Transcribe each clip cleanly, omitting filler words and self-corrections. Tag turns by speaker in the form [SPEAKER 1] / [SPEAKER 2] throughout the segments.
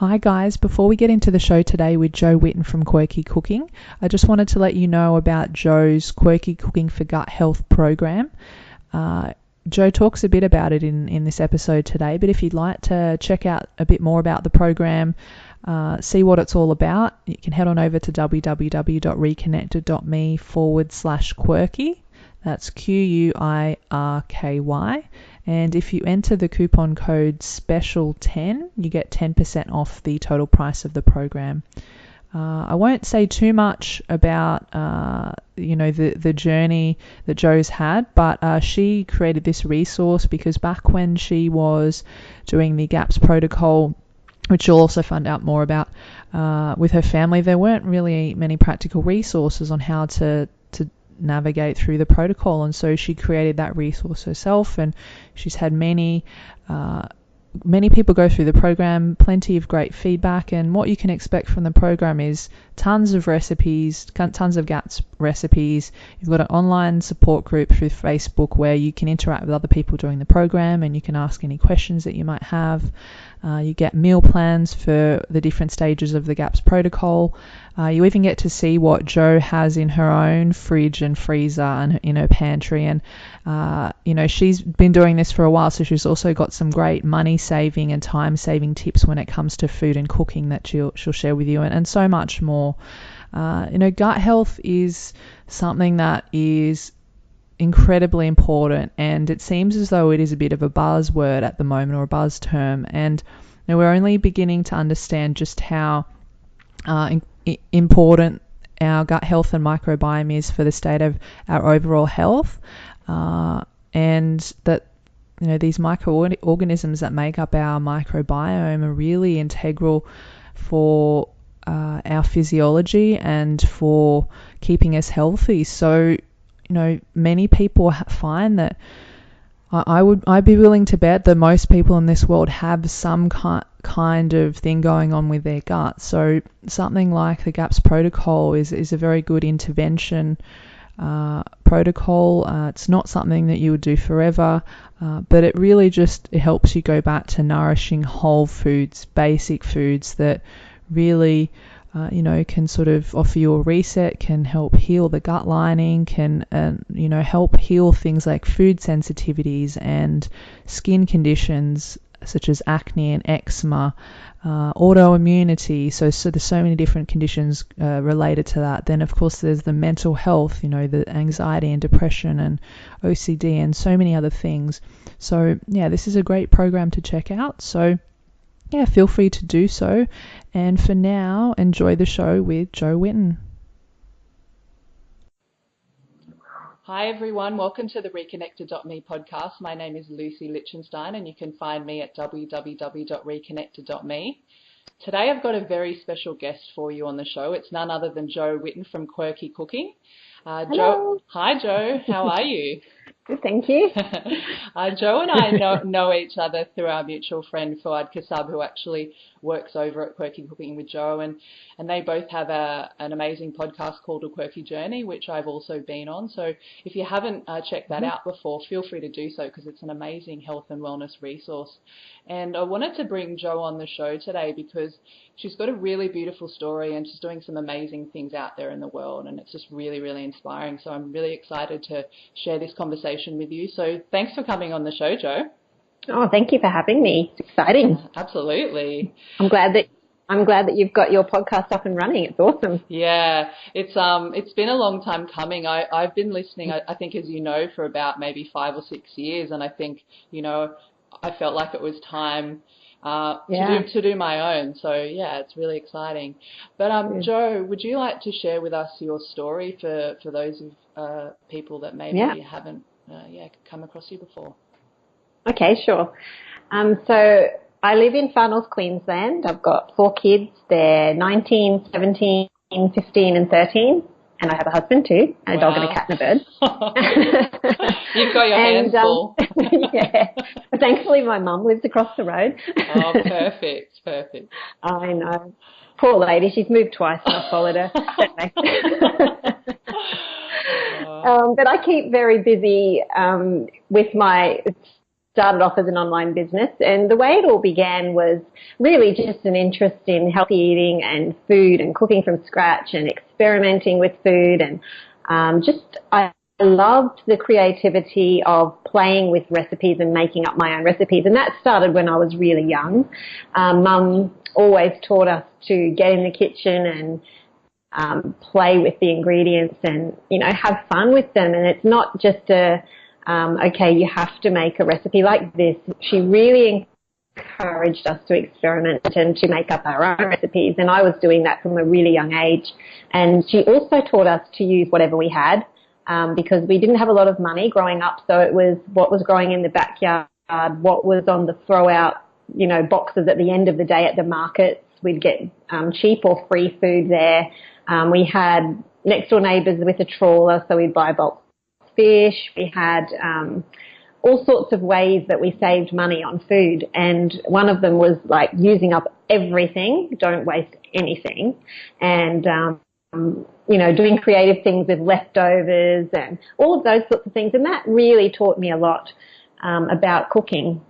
[SPEAKER 1] Hi guys, before we get into the show today with Jo Whitton from Quirky Cooking, I just wanted to let you know about Jo's Quirky Cooking for Gut Health program. Jo talks a bit about it in this episode today, but if you'd like to check out a bit more about the program, see what it's all about, you can head on over to www.reconnected.me/quirky. That's QUIRKY. And if you enter the coupon code SPECIAL10, you get 10% off the total price of the program. I won't say too much about the journey that Jo's had, but she created this resource because back when she was doing the GAPS protocol, which you'll also find out more about with her family, there weren't really many practical resources on how to navigate through the protocol, and so she created that resource herself, and she's had many people go through the program, plenty of great feedback, and what you can expect from the program is tons of recipes, tons of GAPS recipes. You've got an online support group through Facebook where you can interact with other people during the program and you can ask any questions that you might have. You get meal plans for the different stages of the GAPS protocol. You even get to see what Jo has in her own fridge and freezer and in her pantry. And, she's been doing this for a while, so she's also got some great money saving and time saving tips when it comes to food and cooking that she'll share with you, and so much more. Gut health is something that is incredibly important, and it seems as though it is a bit of a buzzword at the moment, or a buzz term, and we're only beginning to understand just how important our gut health and microbiome is for the state of our overall health, and that these microorganisms that make up our microbiome are really integral for our physiology and for keeping us healthy. So many people find that I'd be willing to bet that most people in this world have some kind of thing going on with their gut. So something like the GAPS protocol is a very good intervention protocol. It's not something that you would do forever, but it really it helps you go back to nourishing whole foods, basic foods that really can sort of offer you a reset, can help heal the gut lining, can help heal things like food sensitivities and skin conditions such as acne and eczema, autoimmunity. So there's so many different conditions related to that. Then of course there's the mental health, the anxiety and depression and OCD and so many other things. So yeah, this is a great program to check out. So yeah, feel free to do so. And for now, enjoy the show with Jo Whitton.
[SPEAKER 2] Hi everyone, welcome to the reconnected.me podcast. My name is Lucy Lichtenstein and you can find me at www.reconnected.me. Today I've got a very special guest for you on the show. It's none other than Jo Whitton from Quirky Cooking.
[SPEAKER 3] Hello.
[SPEAKER 2] Hi Jo, how are you?
[SPEAKER 3] Good, thank you.
[SPEAKER 2] Jo and I know each other through our mutual friend Fuad Kasab, who actually works over at Quirky Cooking with Jo, and they both have an amazing podcast called A Quirky Journey, which I've also been on. So if you haven't checked that out before, feel free to do so because it's an amazing health and wellness resource. And I wanted to bring Jo on the show today because she's got a really beautiful story and she's doing some amazing things out there in the world, and it's just really, really inspiring. So I'm really excited to share this conversation with you. So thanks for coming on the show, Jo.
[SPEAKER 3] Oh, thank you for having me. It's exciting.
[SPEAKER 2] Absolutely.
[SPEAKER 3] I'm glad that you've got your podcast up and running. It's awesome.
[SPEAKER 2] Yeah, it's been a long time coming. I've been listening, I think, as you know, for about maybe 5 or 6 years, and I think, I felt like it was time to do my own. So yeah, it's really exciting. But Jo, would you like to share with us your story for those of people that maybe haven't come across you before?
[SPEAKER 3] Okay, sure. So I live in Far North Queensland. I've got 4 kids. They're 19, 17, 15 and 13. And I have a husband too, and a dog and a cat and a bird.
[SPEAKER 2] You've got your hands full.
[SPEAKER 3] Yeah. But thankfully my mum lives across the road.
[SPEAKER 2] Oh, perfect.
[SPEAKER 3] I know. Poor lady, she's moved twice and I followed her. But I keep very busy with my started off as an online business, and the way it all began was really just an interest in healthy eating and food and cooking from scratch and experimenting with food, and I loved the creativity of playing with recipes and making up my own recipes, and that started when I was really young. Mum always taught us to get in the kitchen and play with the ingredients and, have fun with them. And it's not just okay, you have to make a recipe like this. She really encouraged us to experiment and to make up our own recipes. And I was doing that from a really young age. And she also taught us to use whatever we had, because we didn't have a lot of money growing up. So it was what was growing in the backyard, what was on the throw out, boxes at the end of the day at the markets. We'd get cheap or free food there. We had next door neighbours with a trawler, so we'd buy bulk fish. We had all sorts of ways that we saved money on food, and one of them was like using up everything, don't waste anything, and doing creative things with leftovers and all of those sorts of things. And that really taught me a lot about cooking.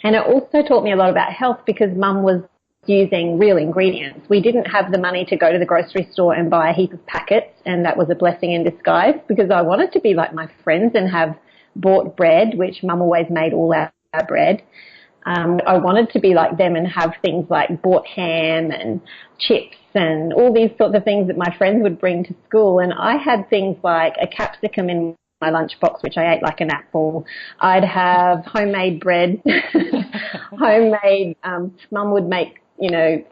[SPEAKER 3] And it also taught me a lot about health, because Mum was using real ingredients. We didn't have the money to go to the grocery store and buy a heap of packets, and that was a blessing in disguise, because I wanted to be like my friends and have bought bread, which Mum always made all our bread. I wanted to be like them and have things like bought ham and chips and all these sorts of things that my friends would bring to school. And I had things like a capsicum in my lunchbox, which I ate like an apple. I'd have homemade bread, homemade, Mum would make,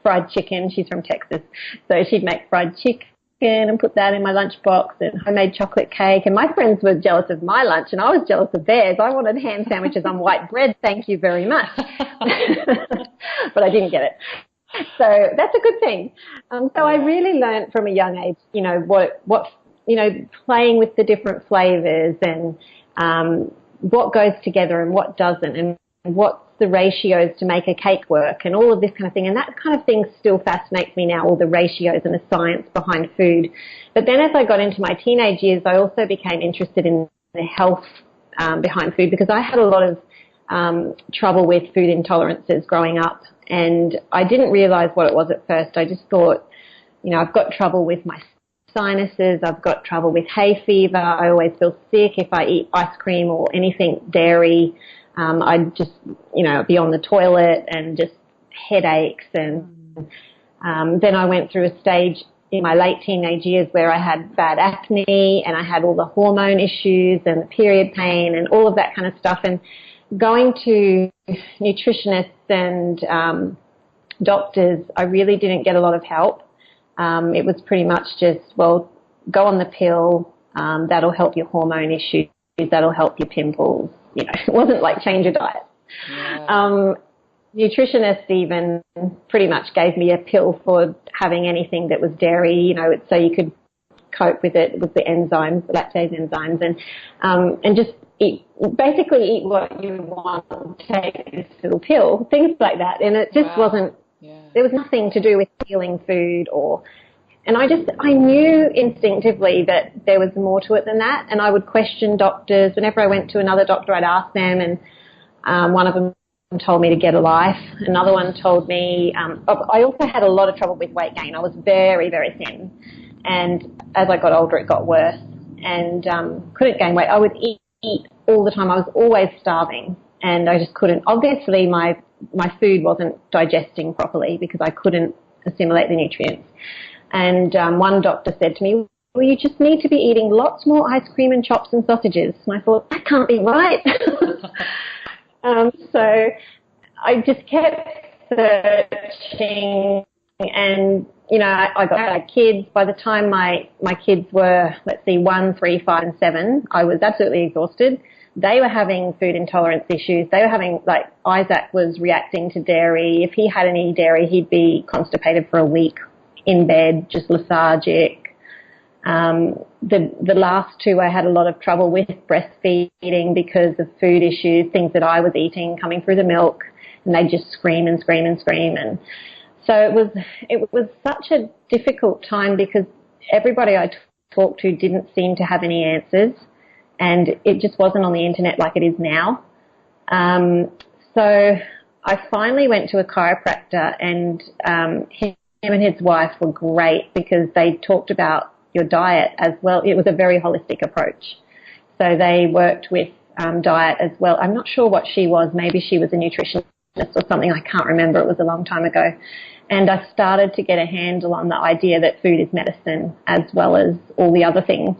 [SPEAKER 3] fried chicken. She's from Texas. So she'd make fried chicken and put that in my lunchbox, and homemade chocolate cake. And my friends were jealous of my lunch and I was jealous of theirs. I wanted ham sandwiches on white bread. Thank you very much. But I didn't get it. So that's a good thing. So I really learned from a young age, playing with the different flavors and what goes together and what doesn't, and what's the ratios to make a cake work, and all of this kind of thing. And that kind of thing still fascinates me now, all the ratios and the science behind food. But then as I got into my teenage years, I also became interested in the health behind food, because I had a lot of trouble with food intolerances growing up, and I didn't realize what it was at first. I just thought, I've got trouble with my sinuses, I've got trouble with hay fever, I always feel sick if I eat ice cream or anything dairy. I'd just, be on the toilet and just headaches. And then I went through a stage in my late teenage years where I had bad acne, and I had all the hormone issues and the period pain and all of that kind of stuff. And going to nutritionists and doctors, I really didn't get a lot of help. It was pretty much just, go on the pill, that'll help your hormone issues, that'll help your pimples. It wasn't like change your diet. Yeah. Nutritionists even pretty much gave me a pill for having anything that was dairy, so you could cope with it with the enzymes, the lactase enzymes, and just basically eat what you want, take this little pill, things like that. And it just wasn't, there was nothing to do with healing food and I knew instinctively that there was more to it than that, and I would question doctors. Whenever I went to another doctor, I'd ask them, and one of them told me to get a life. Another one told me, I also had a lot of trouble with weight gain. I was very, very thin, and as I got older, it got worse, and couldn't gain weight. I would eat all the time. I was always starving, and I just couldn't. Obviously, my food wasn't digesting properly because I couldn't assimilate the nutrients. And one doctor said to me, well, you just need to be eating lots more ice cream and chops and sausages. And I thought, that can't be right. So I just kept searching, and, I got kids. By the time my kids were, 1, 3, 5, and 7, I was absolutely exhausted. They were having food intolerance issues. They were having, Isaac was reacting to dairy. If he had any dairy, he'd be constipated for a week, in bed, just lethargic. The last two, I had a lot of trouble with breastfeeding because of food issues, things that I was eating coming through the milk, and they'd just scream and scream and scream. And so it was such a difficult time, because everybody I talked to didn't seem to have any answers, and it just wasn't on the internet like it is now. So I finally went to a chiropractor, and him and his wife were great because they talked about your diet as well. It was a very holistic approach. So they worked with diet as well. I'm not sure what she was. Maybe she was a nutritionist or something. I can't remember. It was a long time ago. And I started to get a handle on the idea that food is medicine as well as all the other things.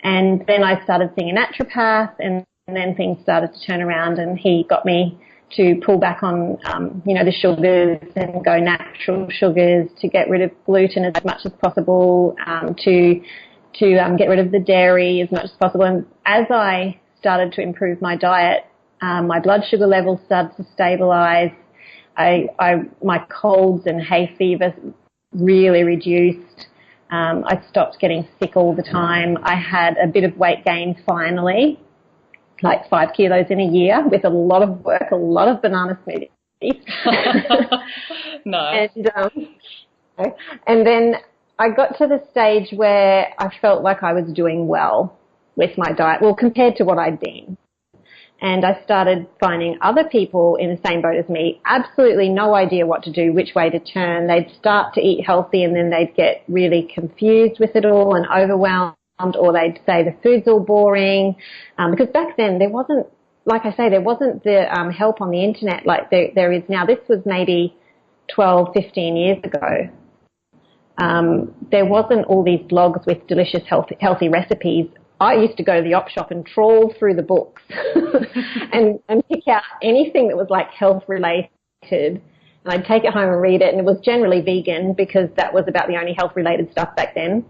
[SPEAKER 3] And then I started seeing a naturopath, and then things started to turn around, and he got me to pull back on, the sugars and go natural sugars, to get rid of gluten as much as possible, to get rid of the dairy as much as possible. And as I started to improve my diet, my blood sugar levels started to stabilize. My colds and hay fever really reduced. I stopped getting sick all the time. I had a bit of weight gain finally, like 5 kilos in a year, with a lot of work, a lot of banana smoothies.
[SPEAKER 2] Nice.
[SPEAKER 3] And then I got to the stage where I felt like I was doing well with my diet, well, compared to what I'd been. And I started finding other people in the same boat as me, absolutely no idea what to do, which way to turn. They'd start to eat healthy, and then they'd get really confused with it all and overwhelmed, or they'd say the food's all boring. Because back then there wasn't, like I say, there wasn't the help on the internet like there is now. This was maybe 12, 15 years ago. There wasn't all these blogs with delicious healthy recipes. I used to go to the op shop and trawl through the books and pick out anything that was like health related, and I'd take it home and read it, and it was generally vegan because that was about the only health related stuff back then.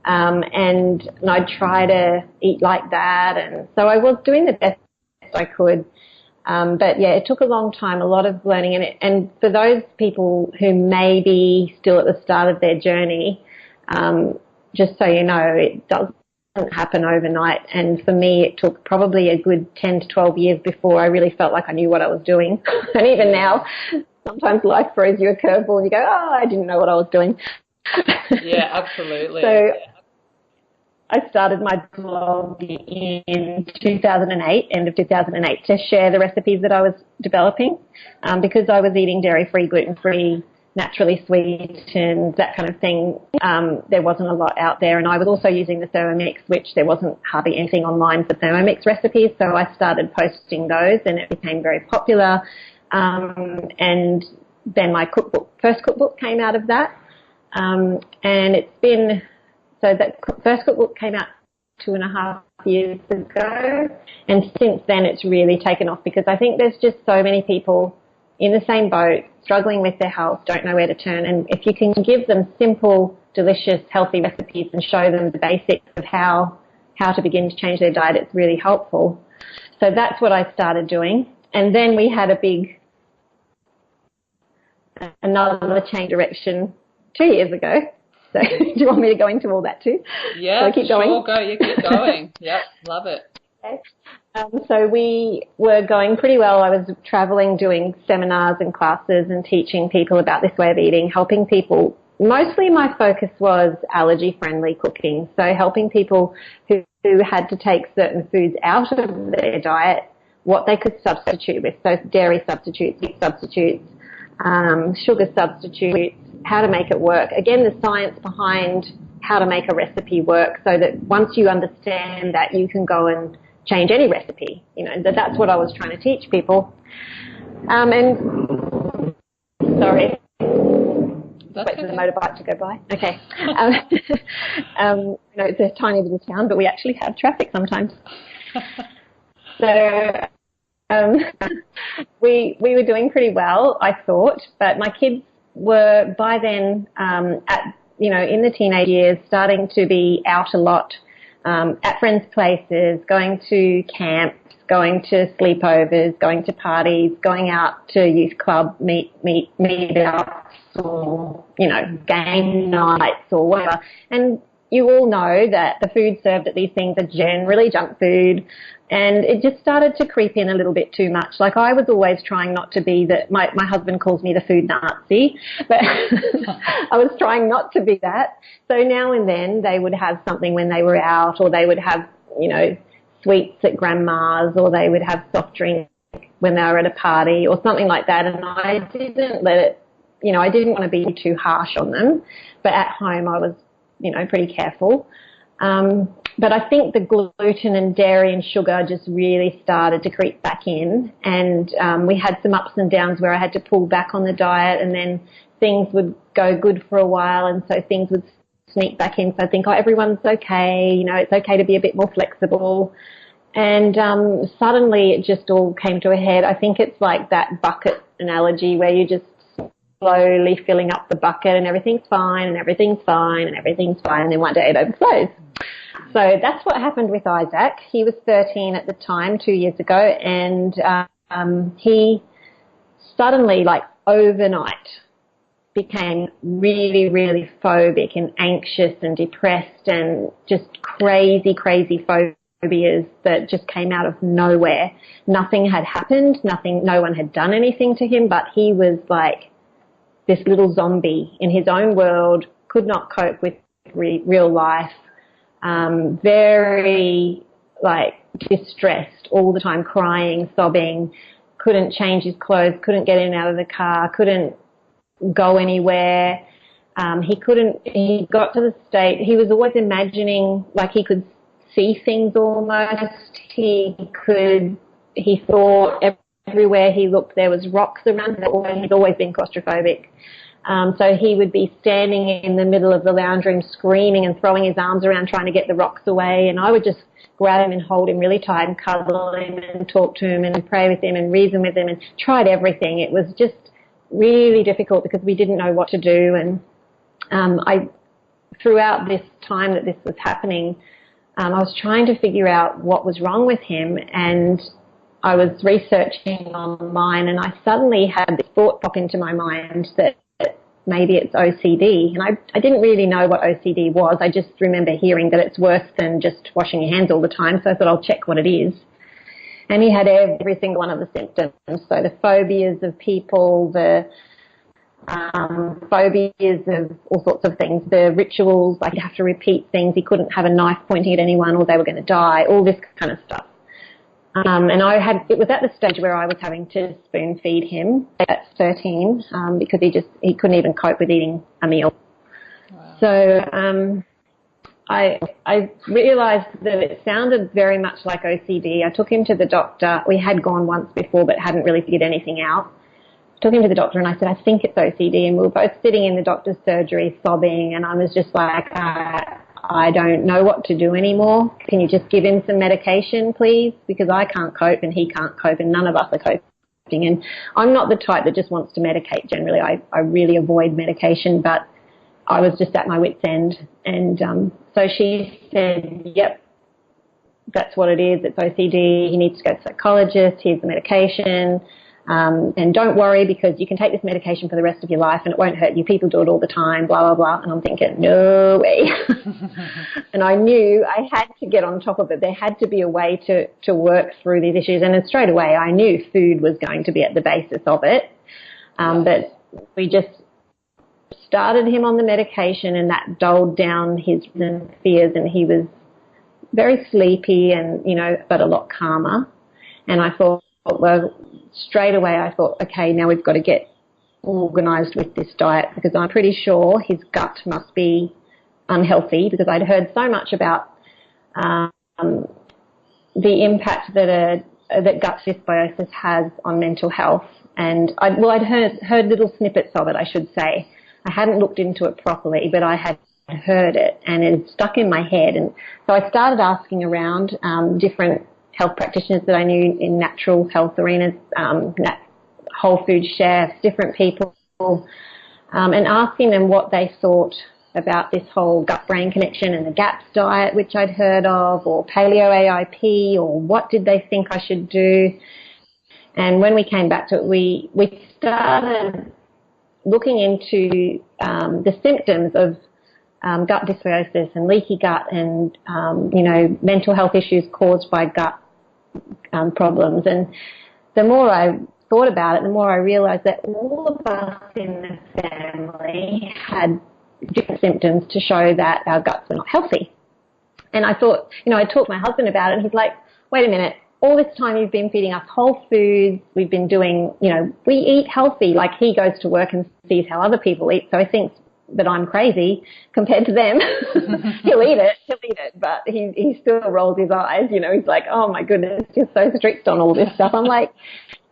[SPEAKER 3] And I'd try to eat like that, and so I was doing the best I could. But yeah, it took a long time, a lot of learning, and for those people who may be still at the start of their journey, just so you know, it doesn't happen overnight. And for me, it took probably a good 10 to 12 years before I really felt like I knew what I was doing. And even now, sometimes life throws you a curveball and you go, oh, I didn't know what I was doing.
[SPEAKER 2] Yeah, absolutely.
[SPEAKER 3] So I started my blog in 2008, end of 2008, to share the recipes that I was developing, because I was eating dairy-free, gluten-free, naturally sweetened, that kind of thing. There wasn't a lot out there, and I was also using the Thermomix, which there wasn't hardly anything online for Thermomix recipes, so I started posting those, and it became very popular. And then my first cookbook came out of that, and it's been, so that first cookbook came out 2.5 years ago, and since then it's really taken off, because I think there's just so many people in the same boat, struggling with their health, don't know where to turn. And if you can give them simple, delicious, healthy recipes and show them the basics of how to begin to change their diet, it's really helpful. So that's what I started doing. And then we had another change direction 2 years ago. So do you want me to go into all that too?
[SPEAKER 2] Yeah,
[SPEAKER 3] so keep going?
[SPEAKER 2] Sure, go. You keep going. Yep, love it.
[SPEAKER 3] Okay. So we were going pretty well. I was traveling, doing seminars and classes and teaching people about this way of eating, helping people. Mostly my focus was allergy-friendly cooking, so helping people who had to take certain foods out of their diet, what they could substitute with, so dairy substitutes, meat substitutes, sugar substitutes, how to make it work. Again, the science behind how to make a recipe work, so that once you understand that, you can go and change any recipe. You know, that's what I was trying to teach people. And sorry, wait for the motorbike to go by. Okay. It's a tiny little town, but we actually have traffic sometimes. So we were doing pretty well, I thought, but my kids were by then in the teenage years, starting to be out a lot, at friends' places, going to camps, going to sleepovers, going to parties, going out to youth club meetups, or, game nights or whatever. And you all know that the food served at these things are generally junk food, and it just started to creep in a little bit too much. Like, I was always trying not to be my husband calls me the food Nazi, but I was trying not to be that. So now and then they would have something when they were out, or they would have, sweets at grandma's, or they would have soft drink when they were at a party or something like that, and I didn't let it, I didn't want to be too harsh on them, but at home I was, pretty careful. But I think the gluten and dairy and sugar just really started to creep back in, and we had some ups and downs where I had to pull back on the diet, and then things would go good for a while, and so things would sneak back in. So I think, everyone's okay, it's okay to be a bit more flexible. And suddenly it just all came to a head. I think it's like that bucket analogy where you just slowly filling up the bucket and everything's fine and everything's fine and everything's fine, and then one day it overflows. So that's what happened with Isaac. He was 13 at the time, 2 years ago, and he suddenly, like overnight, became really, really phobic and anxious and depressed and just crazy phobias that just came out of nowhere. Nothing had happened, no one had done anything to him, but he was like this little zombie in his own world, could not cope with real life, very like distressed all the time, crying, sobbing, couldn't change his clothes, couldn't get in and out of the car, couldn't go anywhere. He got to the state, he was always imagining like he could see things almost. He thought everywhere he looked there was rocks around. He's always been claustrophobic. So he would be standing in the middle of the lounge room screaming and throwing his arms around trying to get the rocks away, and I would just grab him and hold him really tight and cuddle him and talk to him and pray with him and reason with him and tried everything. It was just really difficult because we didn't know what to do. And throughout this time that this was happening, I was trying to figure out what was wrong with him, and I was researching online, and I suddenly had this thought pop into my mind that maybe it's OCD. And I didn't really know what OCD was. I just remember hearing that it's worse than just washing your hands all the time, so I thought I'll check what it is. And he had every single one of the symptoms. So the phobias of people, the phobias of all sorts of things, the rituals, like he'd have to repeat things, he couldn't have a knife pointing at anyone or they were going to die, all this kind of stuff. And it was at the stage where I was having to spoon feed him at 13 because he couldn't even cope with eating a meal. Wow. So I realised that it sounded very much like OCD. I took him to the doctor. We had gone once before but hadn't really figured anything out. Took him to the doctor and I said, I think it's OCD. And we were both sitting in the doctor's surgery sobbing, and I was just like, I don't know what to do anymore. Can you just give him some medication, please? Because I can't cope and he can't cope and none of us are coping. And I'm not the type that just wants to medicate generally. I really avoid medication, but I was just at my wit's end. And so she said, yep, that's what it is. It's OCD. He needs to go to a psychologist. Here's the medication. And don't worry because you can take this medication for the rest of your life and it won't hurt you. People do it all the time, blah, blah, blah. And I'm thinking, no way. And I knew I had to get on top of it. There had to be a way to work through these issues. And then straight away I knew food was going to be at the basis of it. But we just started him on the medication and that dulled down his fears, and he was very sleepy and, but a lot calmer. And I thought, well, straight away I thought, okay, now we've got to get organised with this diet because I'm pretty sure his gut must be unhealthy because I'd heard so much about the impact that gut dysbiosis has on mental health. And I'd heard little snippets of it, I should say. I hadn't looked into it properly, but I had heard it and it stuck in my head. And so I started asking around different health practitioners that I knew in natural health arenas, whole food chefs, different people, and asking them what they thought about this whole gut-brain connection and the GAPS diet, which I'd heard of, or paleo AIP, or what did they think I should do. And when we came back to it, we started looking into the symptoms of gut dysbiosis and leaky gut and, mental health issues caused by gut problems. And the more I thought about it, the more I realised that all of us in the family had different symptoms to show that our guts were not healthy. And I thought, I talked to my husband about it, and he's like, wait a minute, all this time you've been feeding us whole foods. We've been doing, we eat healthy. Like, he goes to work and sees how other people eat, so he thinks that I'm crazy compared to them. He'll eat it, but he still rolls his eyes. He's like, oh my goodness, you're so strict on all this stuff. I'm like,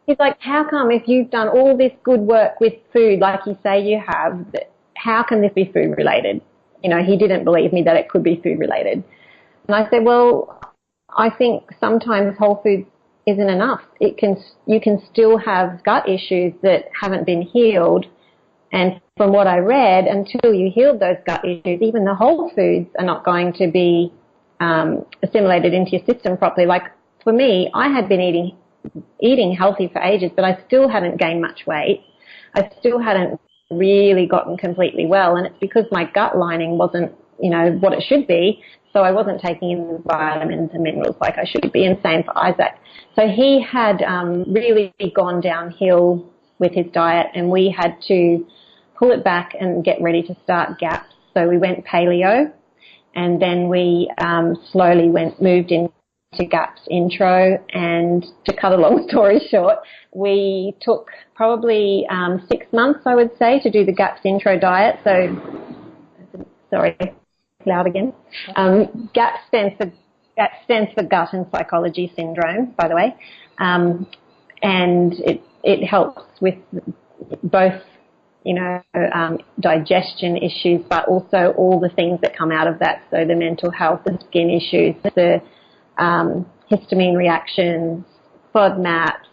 [SPEAKER 3] he's like, how come if you've done all this good work with food like you say you have, how can this be food related? He didn't believe me that it could be food related. And I said, well, I think sometimes whole foods isn't enough. You can still have gut issues that haven't been healed. And from what I read, until you healed those gut issues, even the whole foods are not going to be assimilated into your system properly. Like, for me, I had been eating healthy for ages, but I still hadn't gained much weight. I still hadn't really gotten completely well, and it's because my gut lining wasn't, what it should be. So I wasn't taking in the vitamins and minerals like I should be, and same for Isaac. So he had really gone downhill with his diet, and we had to pull it back and get ready to start GAPS. So we went paleo, and then we slowly moved into GAPS intro. And to cut a long story short, we took probably 6 months, I would say, to do the GAPS intro diet. So, sorry, loud again. GAPS stands for gut and psychology syndrome, by the way, and it helps with both, digestion issues, but also all the things that come out of that. So the mental health, the skin issues, the histamine reactions, FODMAPs,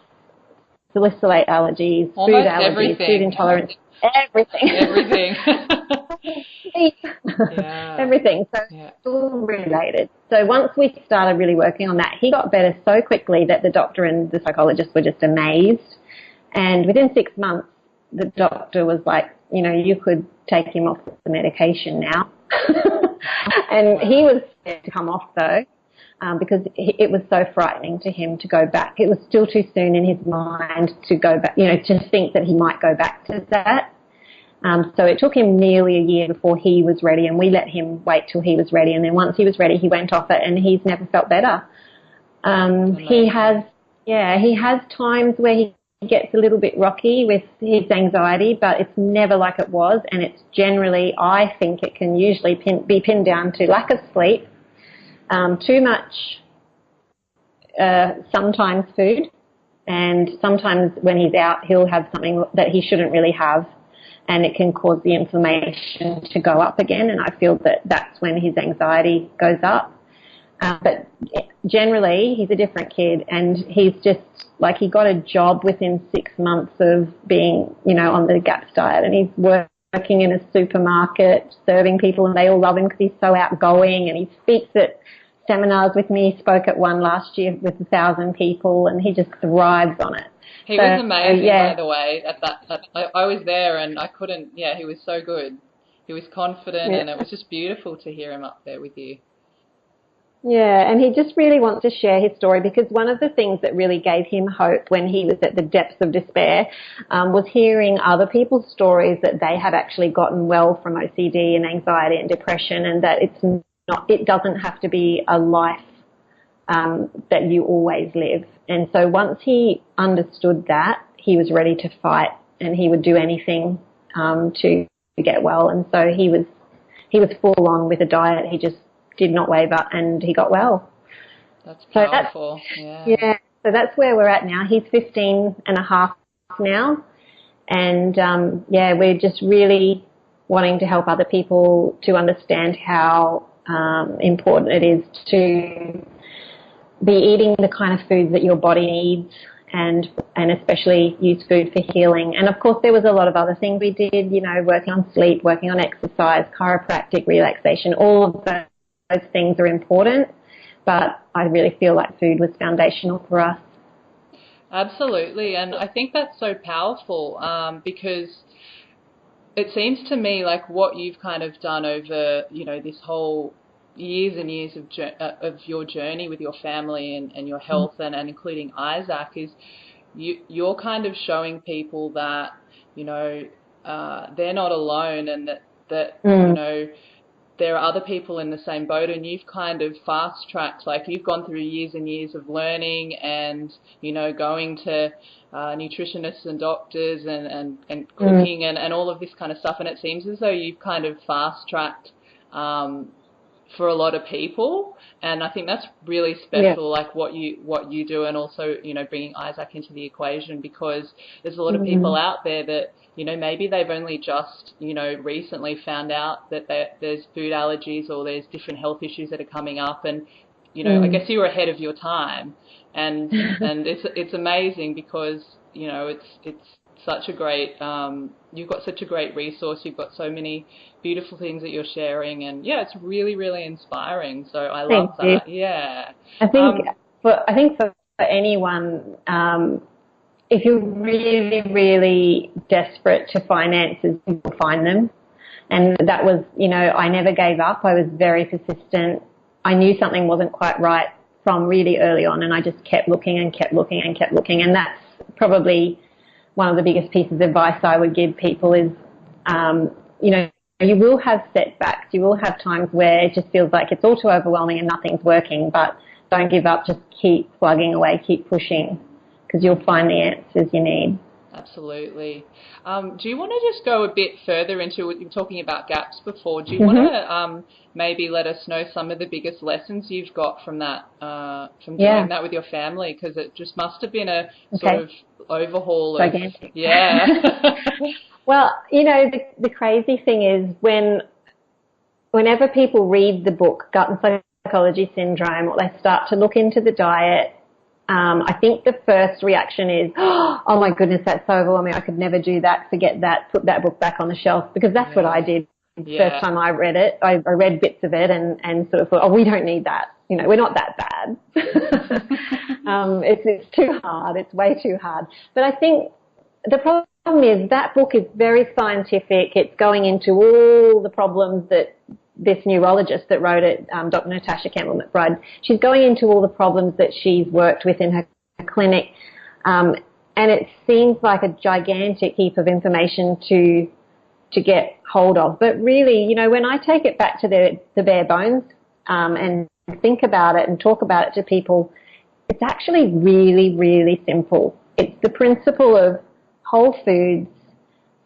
[SPEAKER 3] salicylate allergies,
[SPEAKER 2] almost
[SPEAKER 3] food allergies,
[SPEAKER 2] everything.
[SPEAKER 3] food intolerance, everything.
[SPEAKER 2] Everything.
[SPEAKER 3] Everything. So it's all related. So once we started really working on that, he got better so quickly that the doctor and the psychologist were just amazed. And within 6 months, the doctor was like, you could take him off the medication now. And he was scared to come off, though, because it was so frightening to him to go back. It was still too soon in his mind to go back, to think that he might go back to that. So it took him nearly a year before he was ready, and we let him wait till he was ready. And then once he was ready, he went off it, and he's never felt better. He has times where he gets a little bit rocky with his anxiety, but it's never like it was. And it's generally, I think it can usually be pinned down to lack of sleep, too much, sometimes food, and sometimes when he's out, he'll have something that he shouldn't really have. And it can cause the inflammation to go up again, and I feel that that's when his anxiety goes up. But generally, he's a different kid, and he's just, like, he got a job within 6 months of being, on the GAPS diet, and he's working in a supermarket, serving people, and they all love him because he's so outgoing, and he speaks at seminars with me. He spoke at one last year with 1,000 people, and he just thrives on it.
[SPEAKER 2] He was amazing, by the way. I was there, and I couldn't. Yeah, he was so good. He was confident, and it was just beautiful to hear him up there with you.
[SPEAKER 3] Yeah, and he just really wants to share his story, because one of the things that really gave him hope when he was at the depths of despair was hearing other people's stories that they have actually gotten well from OCD and anxiety and depression, and that it doesn't have to be a life that you always live. And so once he understood that, he was ready to fight, and he would do anything to get well. And so he was full on with a diet. He just did not waver, and he got well.
[SPEAKER 2] That's powerful.
[SPEAKER 3] Yeah. So that's where we're at now. He's 15 and a half now. And, we're just really wanting to help other people to understand how important it is to be eating the kind of food that your body needs, and especially use food for healing. And of course, there was a lot of other things we did, working on sleep, working on exercise, chiropractic, relaxation. All of those things are important, but I really feel like food was foundational for us.
[SPEAKER 2] Absolutely, and I think that's so powerful because it seems to me like what you've kind of done over, this whole years and years of your journey with your family and your health and including Isaac is you're kind of showing people that, they're not alone, and that there are other people in the same boat, and you've kind of fast-tracked, like you've gone through years and years of learning and, going to nutritionists and doctors and cooking and all of this kind of stuff, and it seems as though you've kind of fast-tracked for a lot of people, and I think that's really special, like what you do, and also, bringing Isaac into the equation, because there's a lot of people out there that, maybe they've only just, recently found out that there's food allergies or there's different health issues that are coming up, and, I guess you were ahead of your time, and it's amazing because, it's such a great, you've got such a great resource, you've got so many beautiful things that you're sharing, and it's really, really inspiring. So I love that. Yeah.
[SPEAKER 3] I think for anyone, if you're really, really desperate to finances, you will find them. And that was, I never gave up. I was very persistent. I knew something wasn't quite right from really early on, and I just kept looking and kept looking and kept looking. And that's probably one of the biggest pieces of advice I would give people is, you will have setbacks. You will have times where it just feels like it's all too overwhelming and nothing's working, but don't give up. Just keep plugging away, keep pushing, because you'll find the answers you need.
[SPEAKER 2] Absolutely. Do you want to just go a bit further into what you were talking about gaps before? Do you want to maybe let us know some of the biggest lessons you've got from that, from doing that with your family? Because it just must have been a sort of overhaul of...
[SPEAKER 3] Gigantic.
[SPEAKER 2] Yeah.
[SPEAKER 3] Well, the crazy thing is whenever people read the book, Gut and Psychology Syndrome, or they start to look into the diet, I think the first reaction is, oh my goodness, that's so overwhelming. I could never do that. Forget that. Put that book back on the shelf, because that's what I did. First time I read it, I read bits of it and sort of thought, oh, we don't need that. We're not that bad. It's too hard. It's way too hard. But I think the problem is that book is very scientific. It's going into all the problems that this neurologist that wrote it, Dr. Natasha Campbell-McBride, she's going into all the problems that she's worked with in her clinic. And it seems like a gigantic heap of information to get hold of. But really, when I take it back to the bare bones and think about it and talk about it to people, it's actually really, really simple. It's the principle of whole foods,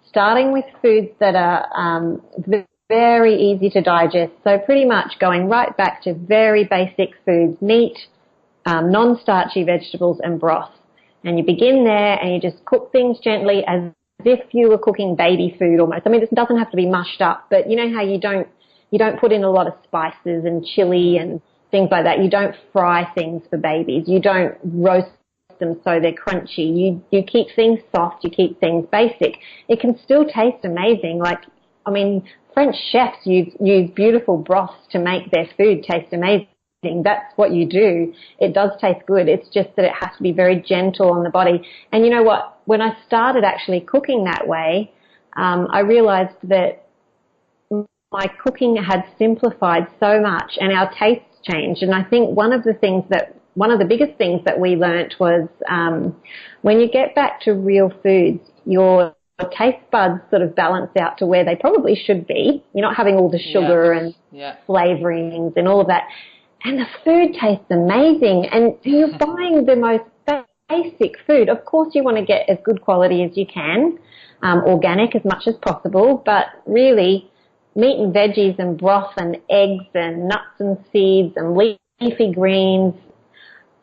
[SPEAKER 3] starting with foods that are very easy to digest. So pretty much going right back to very basic foods, meat, non-starchy vegetables and broth. And you begin there and you just cook things gently as if you were cooking baby food almost. I mean, it doesn't have to be mushed up, but you know how you don't put in a lot of spices and chili and things like that. You don't fry things for babies. You don't roast them so they're crunchy. You keep things soft. You keep things basic. It can still taste amazing. French chefs use beautiful broths to make their food taste amazing. That's what you do. It does taste good. It's just that it has to be very gentle on the body. And you know what? When I started actually cooking that way, I realized that my cooking had simplified so much and our tastes changed. And I think one of the biggest things that we learnt was when you get back to real foods, your taste buds sort of balance out to where they probably should be. You're not having all the sugar and flavorings and all of that. And the food tastes amazing. And you're buying the most basic food. Of course, you want to get as good quality as you can, organic as much as possible. But really, meat and veggies and broth and eggs and nuts and seeds and leafy greens,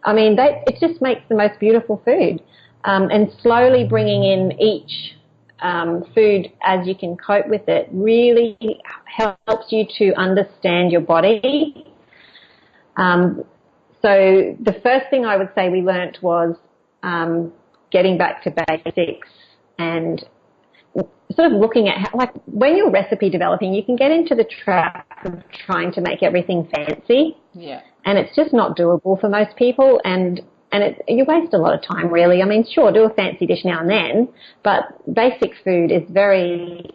[SPEAKER 3] it just makes the most beautiful food. And slowly bringing in each food as you can cope with it really helps you to understand your body. So the first thing I would say we learnt was getting back to basics and sort of looking at when you're recipe developing, you can get into the trap of trying to make everything fancy. Yeah. And it's just not doable for most people, and you waste a lot of time, really. Sure, do a fancy dish now and then, but basic food is very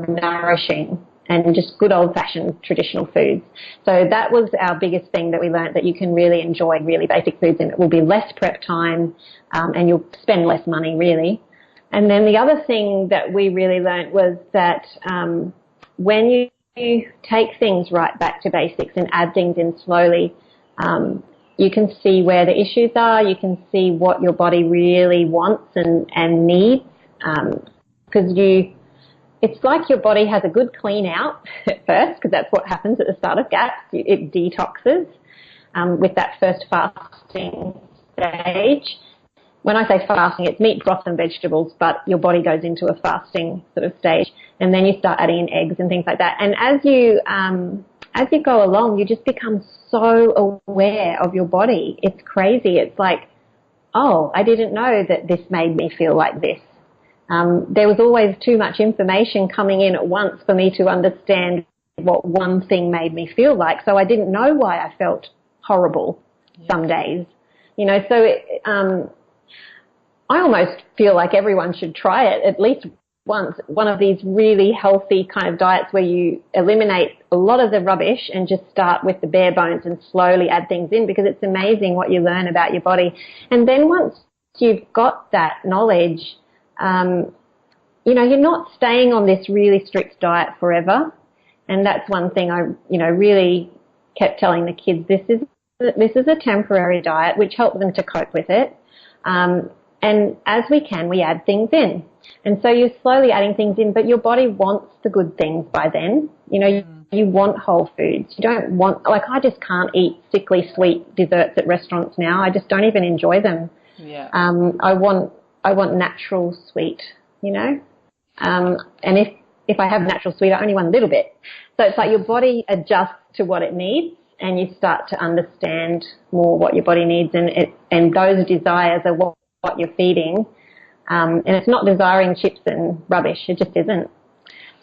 [SPEAKER 3] nourishing and just good old-fashioned traditional foods. So that was our biggest thing that we learned, that you can really enjoy really basic foods, and it will be less prep time and you'll spend less money, really. And then the other thing that we really learned was that when you take things right back to basics and add things in slowly, you can see where the issues are. You can see what your body really wants and needs. Because it's like your body has a good clean out at first, because that's what happens at the start of GAPS. It detoxes with that first fasting stage. When I say fasting, it's meat, broth and vegetables, but your body goes into a fasting sort of stage, and then you start adding in eggs and things like that. And as you go along, you just become so aware of your body. It's crazy. It's like, oh, I didn't know that this made me feel like this. There was always too much information coming in at once for me to understand what one thing made me feel like. So I didn't know why I felt horrible some days. So I almost feel like everyone should try it at least once. One of these really healthy kind of diets where you eliminate a lot of the rubbish and just start with the bare bones and slowly add things in, because it's amazing what you learn about your body. And then once you've got that knowledge, you're not staying on this really strict diet forever. And that's one thing I, really kept telling the kids, this is a temporary diet, which helps them to cope with it. And as we can, we add things in. And so you're slowly adding things in, but your body wants the good things by then. You want whole foods. You don't want, I just can't eat sickly sweet desserts at restaurants now. I just don't even enjoy them.
[SPEAKER 2] Yeah.
[SPEAKER 3] I want natural sweet, and if I have natural sweet, I only want a little bit. So it's like your body adjusts to what it needs, and you start to understand more what your body needs, and those desires are what you're feeding. And it's not desiring chips and rubbish. It just isn't.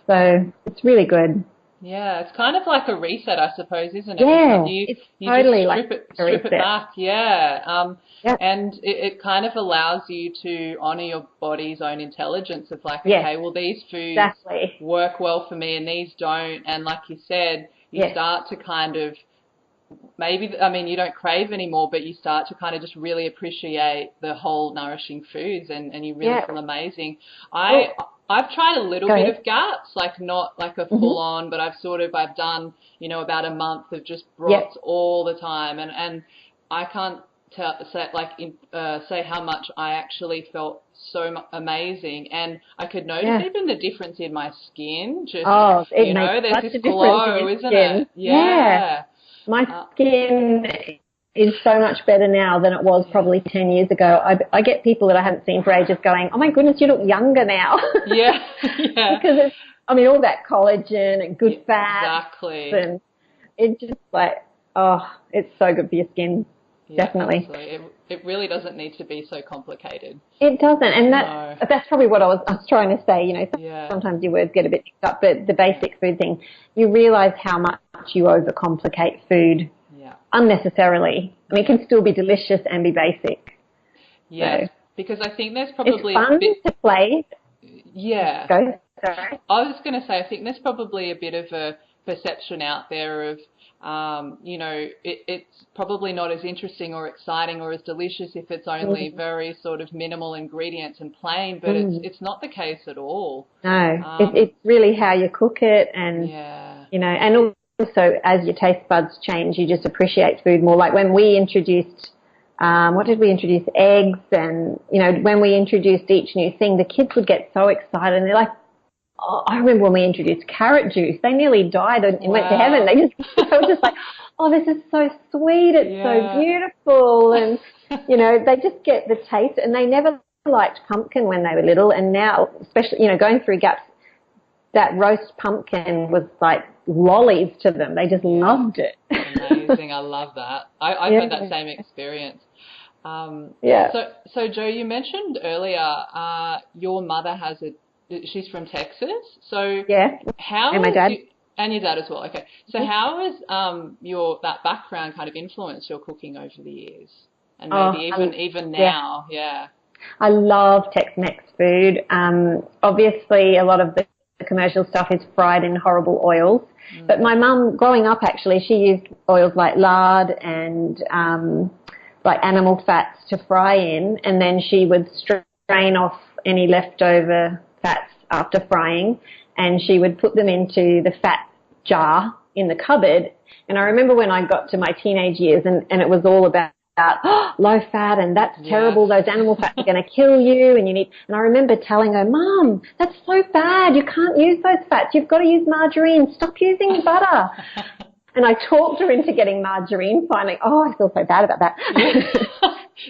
[SPEAKER 3] So it's really good.
[SPEAKER 2] Yeah, it's kind of like a reset, I suppose, isn't it?
[SPEAKER 3] Yeah,
[SPEAKER 2] you
[SPEAKER 3] totally
[SPEAKER 2] just strip it back. Yeah. And it kind of allows you to honour your body's own intelligence of like, okay, well, these foods work well for me and these don't. And like you said, you start to kind of you don't crave anymore, but you start to kind of just really appreciate the whole nourishing foods and you really feel amazing. I've tried a little bit of GAPS, like not like a full on, but I've done, about a month of just broths all the time. And I can't say how much I actually felt so amazing. And I could notice even the difference in my skin. Just, there's this glow, isn't it? Yeah.
[SPEAKER 3] My skin is so much better now than it was probably 10 years ago. I get people that I haven't seen for ages going, oh my goodness, you look younger now.
[SPEAKER 2] Yeah.
[SPEAKER 3] Because it's, all that collagen and good fats.
[SPEAKER 2] Exactly.
[SPEAKER 3] And it's just like, it's so good for your skin.
[SPEAKER 2] Yeah,
[SPEAKER 3] definitely.
[SPEAKER 2] Absolutely. It really doesn't need to be so complicated.
[SPEAKER 3] It doesn't. And that's probably what I was trying to say. Sometimes your words get a bit mixed up, but the basic food thing, you realise how much you overcomplicate food unnecessarily. It can still be delicious and be basic.
[SPEAKER 2] Yeah, because I think there's probably
[SPEAKER 3] it's fun to play.
[SPEAKER 2] Yeah.
[SPEAKER 3] Go. Sorry.
[SPEAKER 2] I was going to say, I think there's probably a bit of a perception out there of, it's probably not as interesting or exciting or as delicious if it's only very sort of minimal ingredients and plain, but it's not the case at all.
[SPEAKER 3] No, it's really how you cook it, and and also as your taste buds change, you just appreciate food more. Like when we introduced, what did we introduce? Eggs, and when we introduced each new thing, the kids would get so excited, and they're like, I remember when we introduced carrot juice, they nearly died and went to heaven. They were just like, oh, this is so sweet. It's so beautiful. And, they just get the taste. And they never liked pumpkin when they were little. And now, especially, going through GAPS, that roast pumpkin was like lollies to them. They just loved it.
[SPEAKER 2] Amazing. I love that. I've had that same experience. So Jo, you mentioned earlier your mother she's from Texas. So how
[SPEAKER 3] and my dad.
[SPEAKER 2] And your dad as well. Okay. So how has that background kind of influenced your cooking over the years? And maybe even now,
[SPEAKER 3] I love Tex-Mex food. Obviously, a lot of the commercial stuff is fried in horrible oils. But my mum, growing up, actually, she used oils like lard and like animal fats to fry in, and then she would strain off any leftover fats after frying, and she would put them into the fat jar in the cupboard. And I remember when I got to my teenage years and it was all about low fat and that's terrible. Those animal fats are going to kill you and I remember telling her, Mum, that's so bad. You can't use those fats. You've got to use margarine. Stop using butter. And I talked her into getting margarine, finding, I feel so bad about that.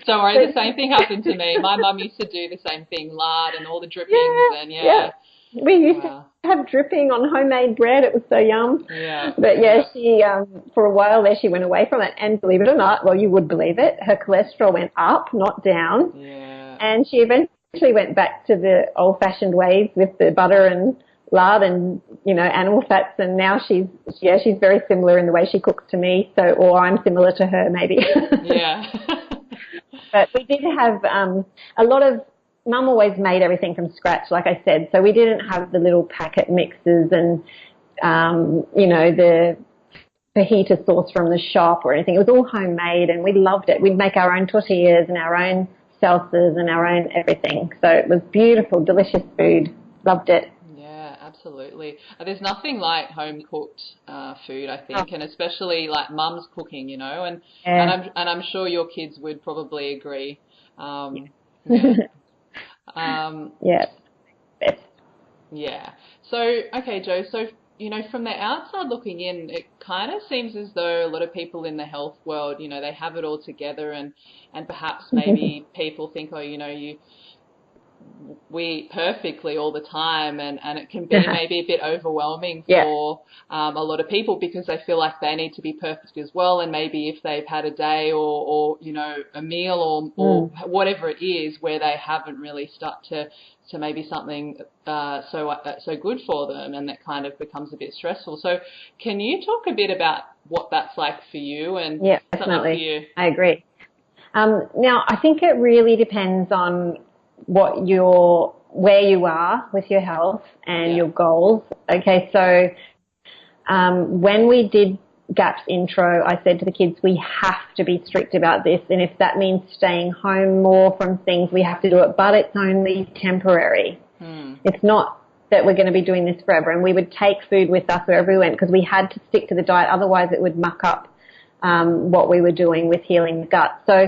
[SPEAKER 2] Don't worry, the same thing happened to me. My mum used to do the same thing, lard and all the drippings
[SPEAKER 3] We used to have dripping on homemade bread. It was so yum.
[SPEAKER 2] Yeah.
[SPEAKER 3] But she, for a while there, she went away from it. And believe it or not, well, you would believe it, her cholesterol went up, not down.
[SPEAKER 2] Yeah.
[SPEAKER 3] And she eventually went back to the old-fashioned ways with the butter and lard and, animal fats. And now she's very similar in the way she cooks to me. So, or I'm similar to her, maybe.
[SPEAKER 2] Yeah.
[SPEAKER 3] But we did have a lot of. Mum always made everything from scratch, like I said. So we didn't have the little packet mixes and, the fajita sauce from the shop or anything. It was all homemade and we loved it. We'd make our own tortillas and our own salsas and our own everything. So it was beautiful, delicious food. Loved it.
[SPEAKER 2] Yeah, absolutely. There's nothing like home-cooked food, I think, and especially like Mum's cooking, and I'm sure your kids would probably agree. Yeah. So, okay, Jo, so, from the outside looking in, it kind of seems as though a lot of people in the health world, they have it all together and perhaps maybe people think, we eat perfectly all the time and it can be maybe a bit overwhelming for a lot of people because they feel like they need to be perfect as well, and maybe if they've had a day or a meal or whatever it is where they haven't really stuck to maybe something so good for them, and that kind of becomes a bit stressful. So can you talk a bit about what that's like for you and
[SPEAKER 3] definitely.
[SPEAKER 2] For you?
[SPEAKER 3] I agree. Now I think it really depends on where you are with your health and your goals. Okay, so when we did GAPS intro, I said to the kids, we have to be strict about this, and if that means staying home more from things, we have to do it, but it's only temporary. It's not that we're going to be doing this forever, and we would take food with us wherever we went because we had to stick to the diet, otherwise it would muck up what we were doing with healing the gut. So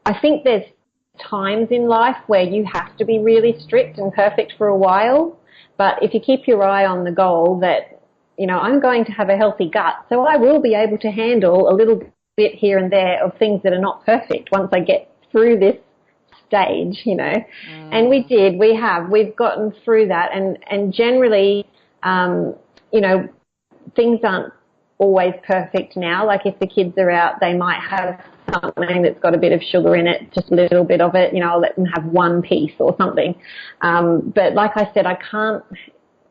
[SPEAKER 3] I think there's times in life where you have to be really strict and perfect for a while, but if you keep your eye on the goal that, I'm going to have a healthy gut, so I will be able to handle a little bit here and there of things that are not perfect once I get through this stage, and we've gotten through that, and generally, things aren't always perfect now. Like if the kids are out, they might have something that's got a bit of sugar in it, just a little bit of it, I'll let them have one piece or something. But like I said,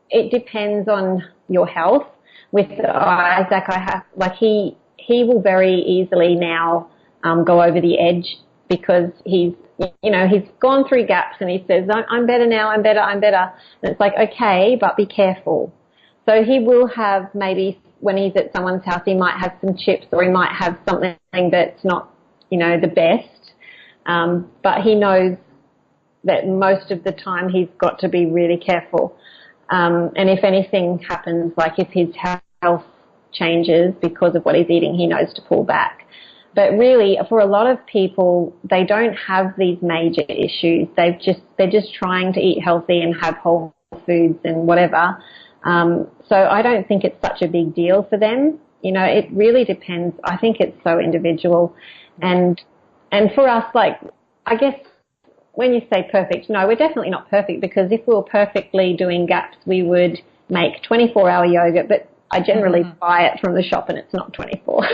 [SPEAKER 3] it depends on your health. With Isaac, he will very easily now go over the edge because he's gone through GAPS and he says, I'm better now, I'm better. And it's like, okay, but be careful. So he will have maybe when he's at someone's house, he might have some chips or he might have something that's not, the best. But he knows that most of the time he's got to be really careful. And if anything happens, like if his health changes because of what he's eating, he knows to pull back. But really, for a lot of people, they don't have these major issues. They're just trying to eat healthy and have whole foods and whatever. So I don't think it's such a big deal for them. It really depends. I think it's so individual. And for us, like, I guess when you say perfect, no, we're definitely not perfect, because if we were perfectly doing GAPS, we would make 24-hour yogurt, but I generally buy it from the shop and it's not 24.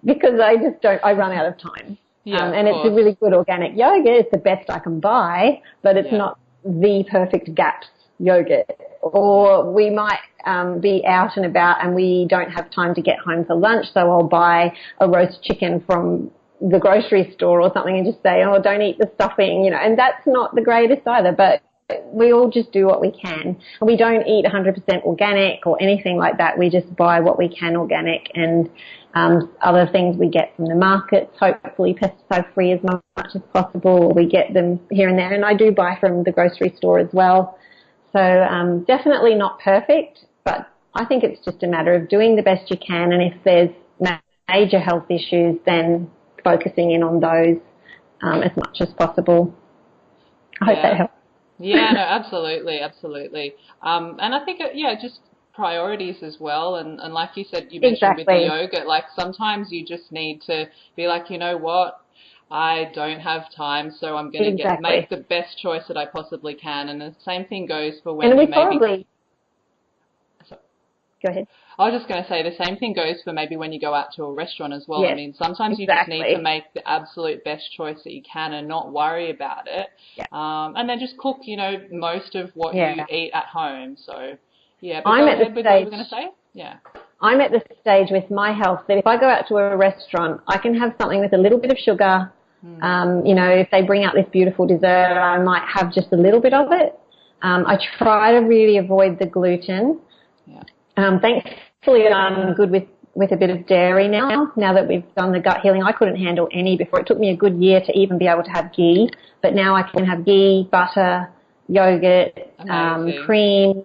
[SPEAKER 3] Because I run out of time. And it's a really good organic yogurt. It's the best I can buy, but it's not the perfect GAPS yogurt. Or we might be out and about and we don't have time to get home for lunch, so I'll buy a roast chicken from the grocery store or something and just say, don't eat the stuffing, and that's not the greatest either, but we all just do what we can. We don't eat 100% organic or anything like that. We just buy what we can organic, and other things we get from the markets, hopefully pesticide-free as much as possible. We get them here and there, and I do buy from the grocery store as well. So definitely not perfect, But I think it's just a matter of doing the best you can, and if there's major health issues, then focusing in on those as much as possible. I hope that helps.
[SPEAKER 2] Yeah, no, absolutely. And I think, just priorities as well. And like you said, you mentioned with the yoga, like sometimes you just need to be like, you know what, I don't have time, so I'm going to make the best choice that I possibly can. And the same thing goes for when
[SPEAKER 3] Go ahead.
[SPEAKER 2] I was just going to say the same thing goes for maybe when you go out to a restaurant as well. Yes, I mean, sometimes you just need to make the absolute best choice that you can and not worry about it. Yeah. And then just cook, most of what you eat at home. So, yeah. But go ahead with what you were going to say. Yeah.
[SPEAKER 3] I'm at the stage with my health that if I go out to a restaurant, I can have something with a little bit of sugar. If they bring out this beautiful dessert, I might have just a little bit of it. I try to really avoid the gluten. Yeah. Thankfully, I'm good with a bit of dairy now that we've done the gut healing. I couldn't handle any before. It took me a good year to even be able to have ghee, but now I can have ghee, butter, yogurt, cream,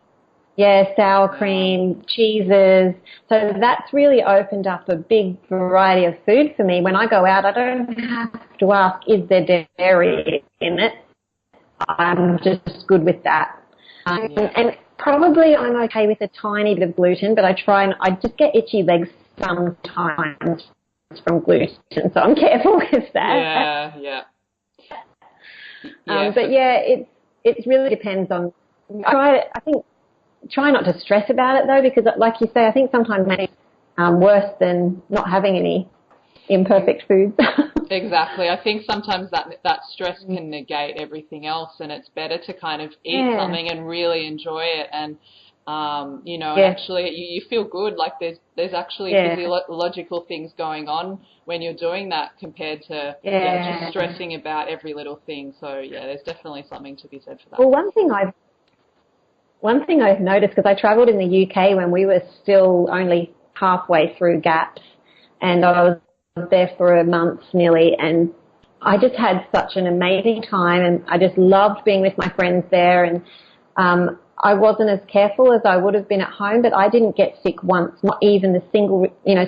[SPEAKER 3] sour cream, cheeses. So that's really opened up a big variety of food for me. When I go out, I don't have to ask, is there dairy in it? I'm just good with that. And probably I'm okay with a tiny bit of gluten, but I just get itchy legs sometimes from gluten, so I'm careful with that.
[SPEAKER 2] Yeah.
[SPEAKER 3] It really depends on. Try not to stress about it though, because like you say, I think sometimes it's worse than not having any imperfect foods.
[SPEAKER 2] Exactly. I think sometimes that stress can negate everything else, and it's better to kind of eat something and really enjoy it, and and actually you feel good. Like there's actually physiological things going on when you're doing that compared to just stressing about every little thing. So there's definitely something to be said for that.
[SPEAKER 3] Well, one thing I've noticed, because I travelled in the UK when we were still only halfway through GAPS, and I was there for a month nearly, and I just had such an amazing time, and I just loved being with my friends there, and I wasn't as careful as I would have been at home, but I didn't get sick once, not even the single,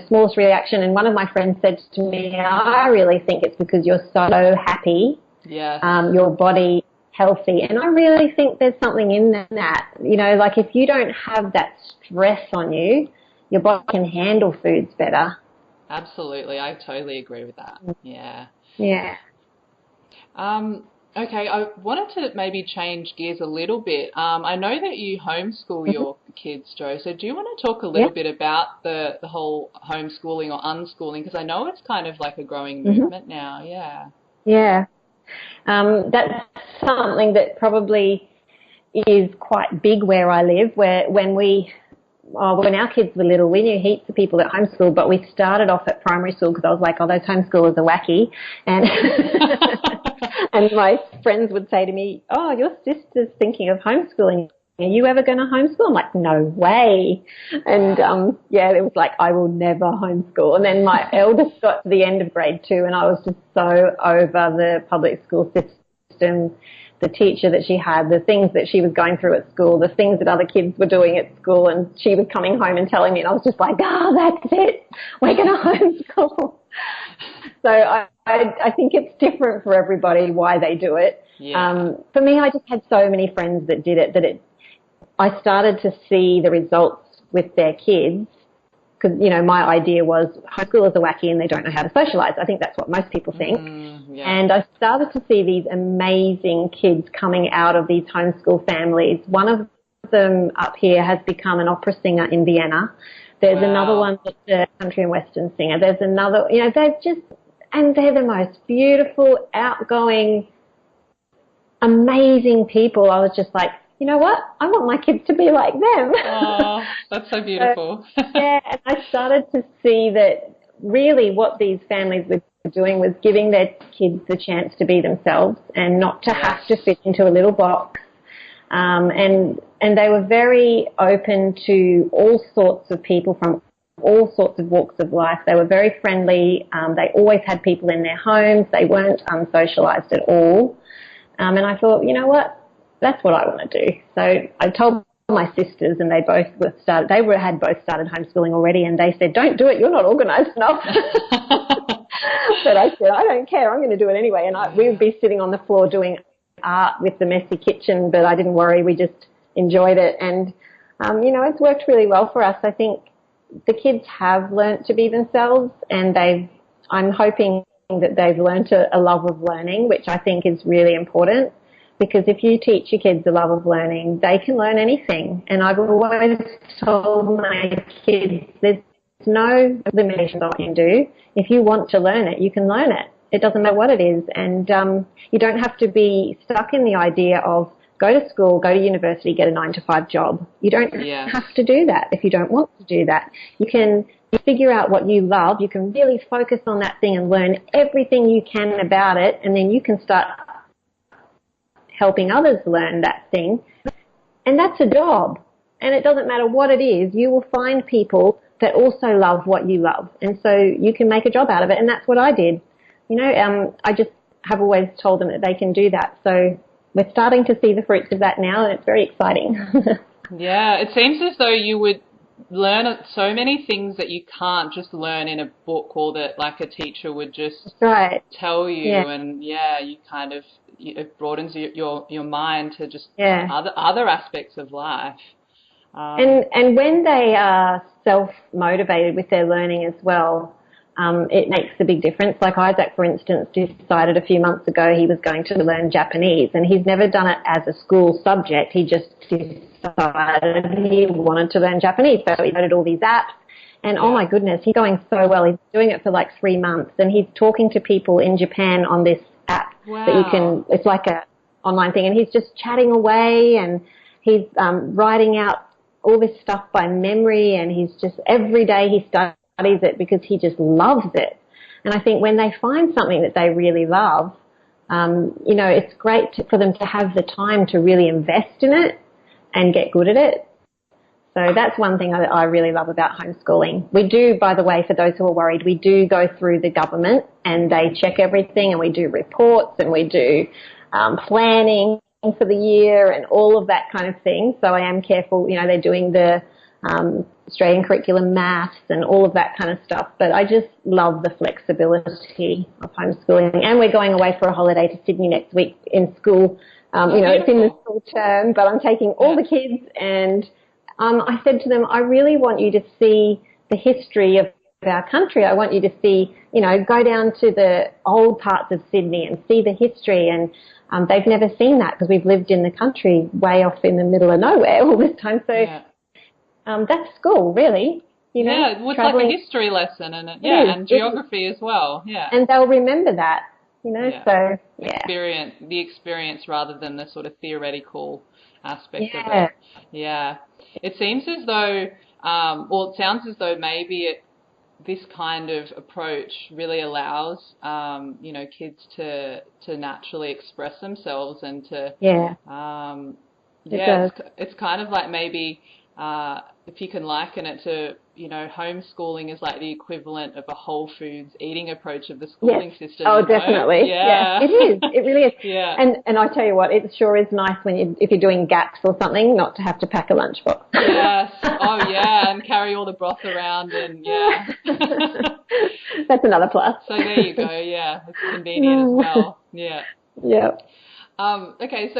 [SPEAKER 3] smallest reaction. And one of my friends said to me, I really think it's because you're so happy, your body healthy, and I really think there's something in that. Like if you don't have that stress on you, your body can handle foods better.
[SPEAKER 2] Absolutely. I totally agree with that. Yeah. Okay, I wanted to maybe change gears a little bit. I know that you homeschool your kids, Jo, so do you want to talk a little bit about the whole homeschooling or unschooling? Because I know it's kind of like a growing movement now.
[SPEAKER 3] Yeah. That's something that probably is quite big where I live, when our kids were little, we knew heaps of people that homeschooled, but we started off at primary school because I was like, those homeschoolers are wacky. And and my friends would say to me, your sister's thinking of homeschooling. Are you ever going to homeschool? I'm like, no way. And, it was like, I will never homeschool. And then my eldest got to the end of grade 2, and I was just so over the public school system, the teacher that she had, the things that she was going through at school, the things that other kids were doing at school, and she was coming home and telling me, and I was just like, that's it. We're going to homeschool. So I think it's different for everybody why they do it. Yeah. For me, I just had so many friends that did it I started to see the results with their kids, because, my idea was homeschoolers are wacky and they don't know how to socialise. I think that's what most people think. And I started to see these amazing kids coming out of these homeschool families. One of them up here has become an opera singer in Vienna. There's another one that's a country and western singer. There's another, they're the most beautiful, outgoing, amazing people. I was just like, you know what? I want my kids to be like them.
[SPEAKER 2] Oh, that's so beautiful.
[SPEAKER 3] And I started to see that really what these families were doing was giving their kids the chance to be themselves and not to have to fit into a little box. And they were very open to all sorts of people from all sorts of walks of life. They were very friendly. They always had people in their homes. They weren't unsocialized at all. And I thought, you know what? That's what I want to do. So I told my sisters, and they both had both started homeschooling already, and they said, "Don't do it. You're not organised enough." But I said, "I don't care. I'm going to do it anyway." And we would be sitting on the floor doing art with the messy kitchen, but I didn't worry. We just enjoyed it, and it's worked really well for us. I think the kids have learnt to be themselves, and I'm hoping that they've learnt a love of learning, which I think is really important, because if you teach your kids a love of learning, they can learn anything. And I've always told my kids there's no limitation on what you can do. If you want to learn it, you can learn it. It doesn't matter what it is. And you don't have to be stuck in the idea of go to school, go to university, get a 9-to-5 job. You don't have to do that if you don't want to do that. You can figure out what you love. You can really focus on that thing and learn everything you can about it, and then you can start helping others learn that thing. And that's a job. And it doesn't matter what it is. You will find people that also love what you love. And so you can make a job out of it. And that's what I did. I just have always told them that they can do that. So we're starting to see the fruits of that now, and it's very exciting.
[SPEAKER 2] Yeah, it seems as though you would learn so many things that you can't just learn in a book, or that like a teacher would just tell you. Yeah. And you kind of, it broadens your mind to just other aspects of life.
[SPEAKER 3] And when they are self-motivated with their learning as well, it makes a big difference. Like Isaac, for instance, decided a few months ago he was going to learn Japanese, and he's never done it as a school subject. He just decided he wanted to learn Japanese, so he downloaded all these apps. And oh my goodness, he's going so well. He's doing it for like 3 months, and he's talking to people in Japan on this app that you can. It's like a online thing, and he's just chatting away, and he's writing out all this stuff by memory, and he's just every day he studies it because he just loves it. And I think when they find something that they really love, it's great for them to have the time to really invest in it and get good at it. So that's one thing I really love about homeschooling. We do, by the way, for those who are worried, we do go through the government and they check everything, and we do reports, and we do planning for the year and all of that kind of thing. So I am careful, they're doing the Australian curriculum maths and all of that kind of stuff. But I just love the flexibility of homeschooling. And we're going away for a holiday to Sydney next week in school. It's in the school term, but I'm taking all the kids, and I said to them, I really want you to see the history of our country. I want you to see, go down to the old parts of Sydney and see the history. And they've never seen that because we've lived in the country way off in the middle of nowhere all this time. So that's school, really.
[SPEAKER 2] It's like a history lesson, and geography as well. Yeah,
[SPEAKER 3] and they'll remember that, So
[SPEAKER 2] the experience rather than the sort of theoretical aspect of it. Yeah, it seems as though, it sounds as though maybe this kind of approach really allows, kids to naturally express themselves and to it's kind of like maybe. If you can liken it to, homeschooling is like the equivalent of a whole foods eating approach of the schooling system.
[SPEAKER 3] Oh, definitely.
[SPEAKER 2] Yeah.
[SPEAKER 3] It is. It really is.
[SPEAKER 2] Yeah.
[SPEAKER 3] And I tell you what, it sure is nice if you're doing gaps or something, not to have to pack a lunchbox.
[SPEAKER 2] Yes. Oh, yeah, and carry all the broth around and,
[SPEAKER 3] That's another plus.
[SPEAKER 2] So there you go, yeah. It's convenient as well. Yeah.
[SPEAKER 3] Yeah.
[SPEAKER 2] Okay, so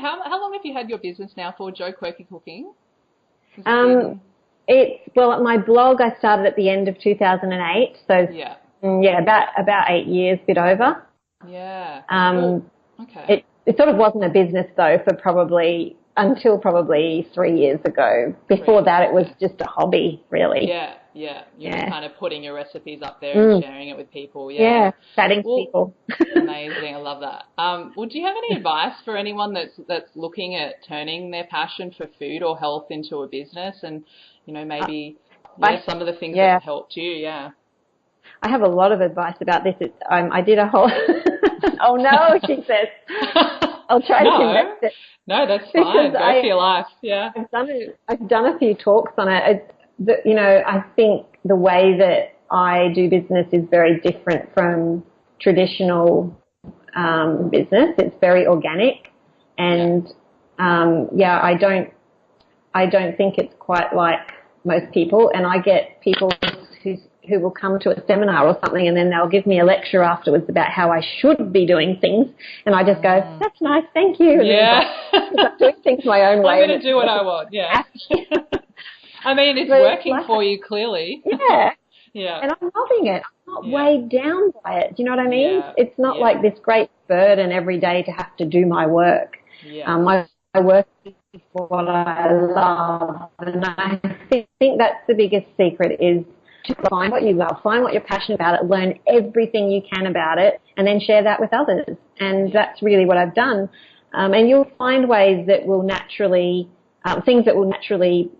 [SPEAKER 2] how long have you had your business now for, Jo Quirky Cooking?
[SPEAKER 3] My blog I started at the end of 2008, so about 8 years, bit over.
[SPEAKER 2] Yeah.
[SPEAKER 3] Okay. It sort of wasn't a business though until probably 3 years ago. Before that, it was just a hobby, really.
[SPEAKER 2] Yeah. You're kind of putting your recipes up there and sharing it with people. Yeah,
[SPEAKER 3] chatting to people.
[SPEAKER 2] Amazing, I love that. Do you have any advice for anyone that's looking at turning their passion for food or health into a business, and maybe some of the things that have helped you? Yeah.
[SPEAKER 3] I have a lot of advice about this. I did a whole. Oh no, she says. I'll try to condense it.
[SPEAKER 2] No, that's fine. Go for your life. Yeah.
[SPEAKER 3] I've done a few talks on it. I think the way that I do business is very different from traditional business. It's very organic, and I don't I don't think it's quite like most people, and I get people who will come to a seminar or something and then they'll give me a lecture afterwards about how I should be doing things, and I just go, that's nice, thank you. And then I'm doing things my own way.
[SPEAKER 2] I'm going to do what I want, yeah. I mean, it's working for you, clearly.
[SPEAKER 3] Yeah.
[SPEAKER 2] Yeah.
[SPEAKER 3] And I'm loving it. I'm not weighed down by it. Do you know what I mean?
[SPEAKER 2] Yeah.
[SPEAKER 3] It's not like this great burden every day to have to do my work.
[SPEAKER 2] Yeah.
[SPEAKER 3] My work is what I love. And I think that's the biggest secret, is to find what you love, find what you're passionate about it, learn everything you can about it, and then share that with others. And that's really what I've done. And you'll find ways that will naturally, things that will naturally,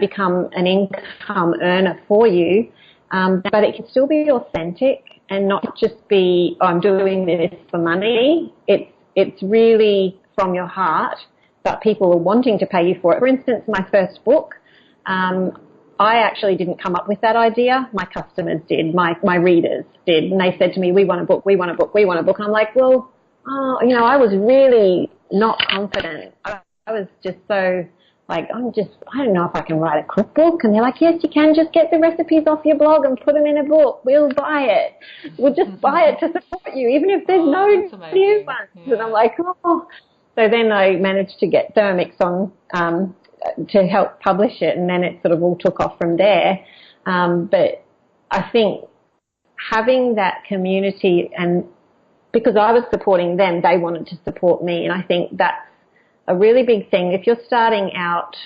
[SPEAKER 3] become an income earner for you. But it can still be authentic and not just be, I'm doing this for money. It's really from your heart, but people are wanting to pay you for it. For instance, my first book, I actually didn't come up with that idea. My customers did, my readers did, and they said to me, we want a book, we want a book, we want a book. And I'm like, well, I was really not confident. I was just so like, I don't know if I can write a cookbook. And they're like, yes, you can. Just get the recipes off your blog and put them in a book. We'll buy it. We'll just buy it to support you, even if there's no new ones. Yeah. And I'm like, oh. So then I managed to get Thermix on to help publish it, and then it sort of all took off from there. But I think having that community, and because I was supporting them, they wanted to support me, and I think that's a really big thing. If you're starting out,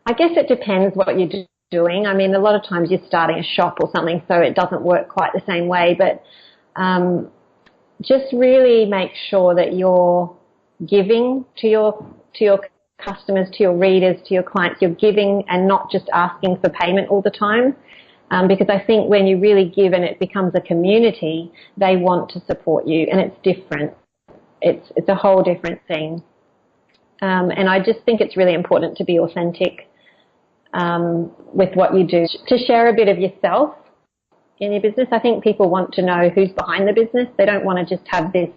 [SPEAKER 3] I guess it depends what you're doing. I mean, a lot of times you're starting a shop or something, so it doesn't work quite the same way, but just really make sure that you're giving to your customers, to your readers, to your clients. You're giving and not just asking for payment all the time, because I think when you really give and it becomes a community, they want to support you, and it's different. It's a whole different thing. And I just think it's really important to be authentic with what you do, to share a bit of yourself in your business. I think people want to know who's behind the business. They don't want to just have this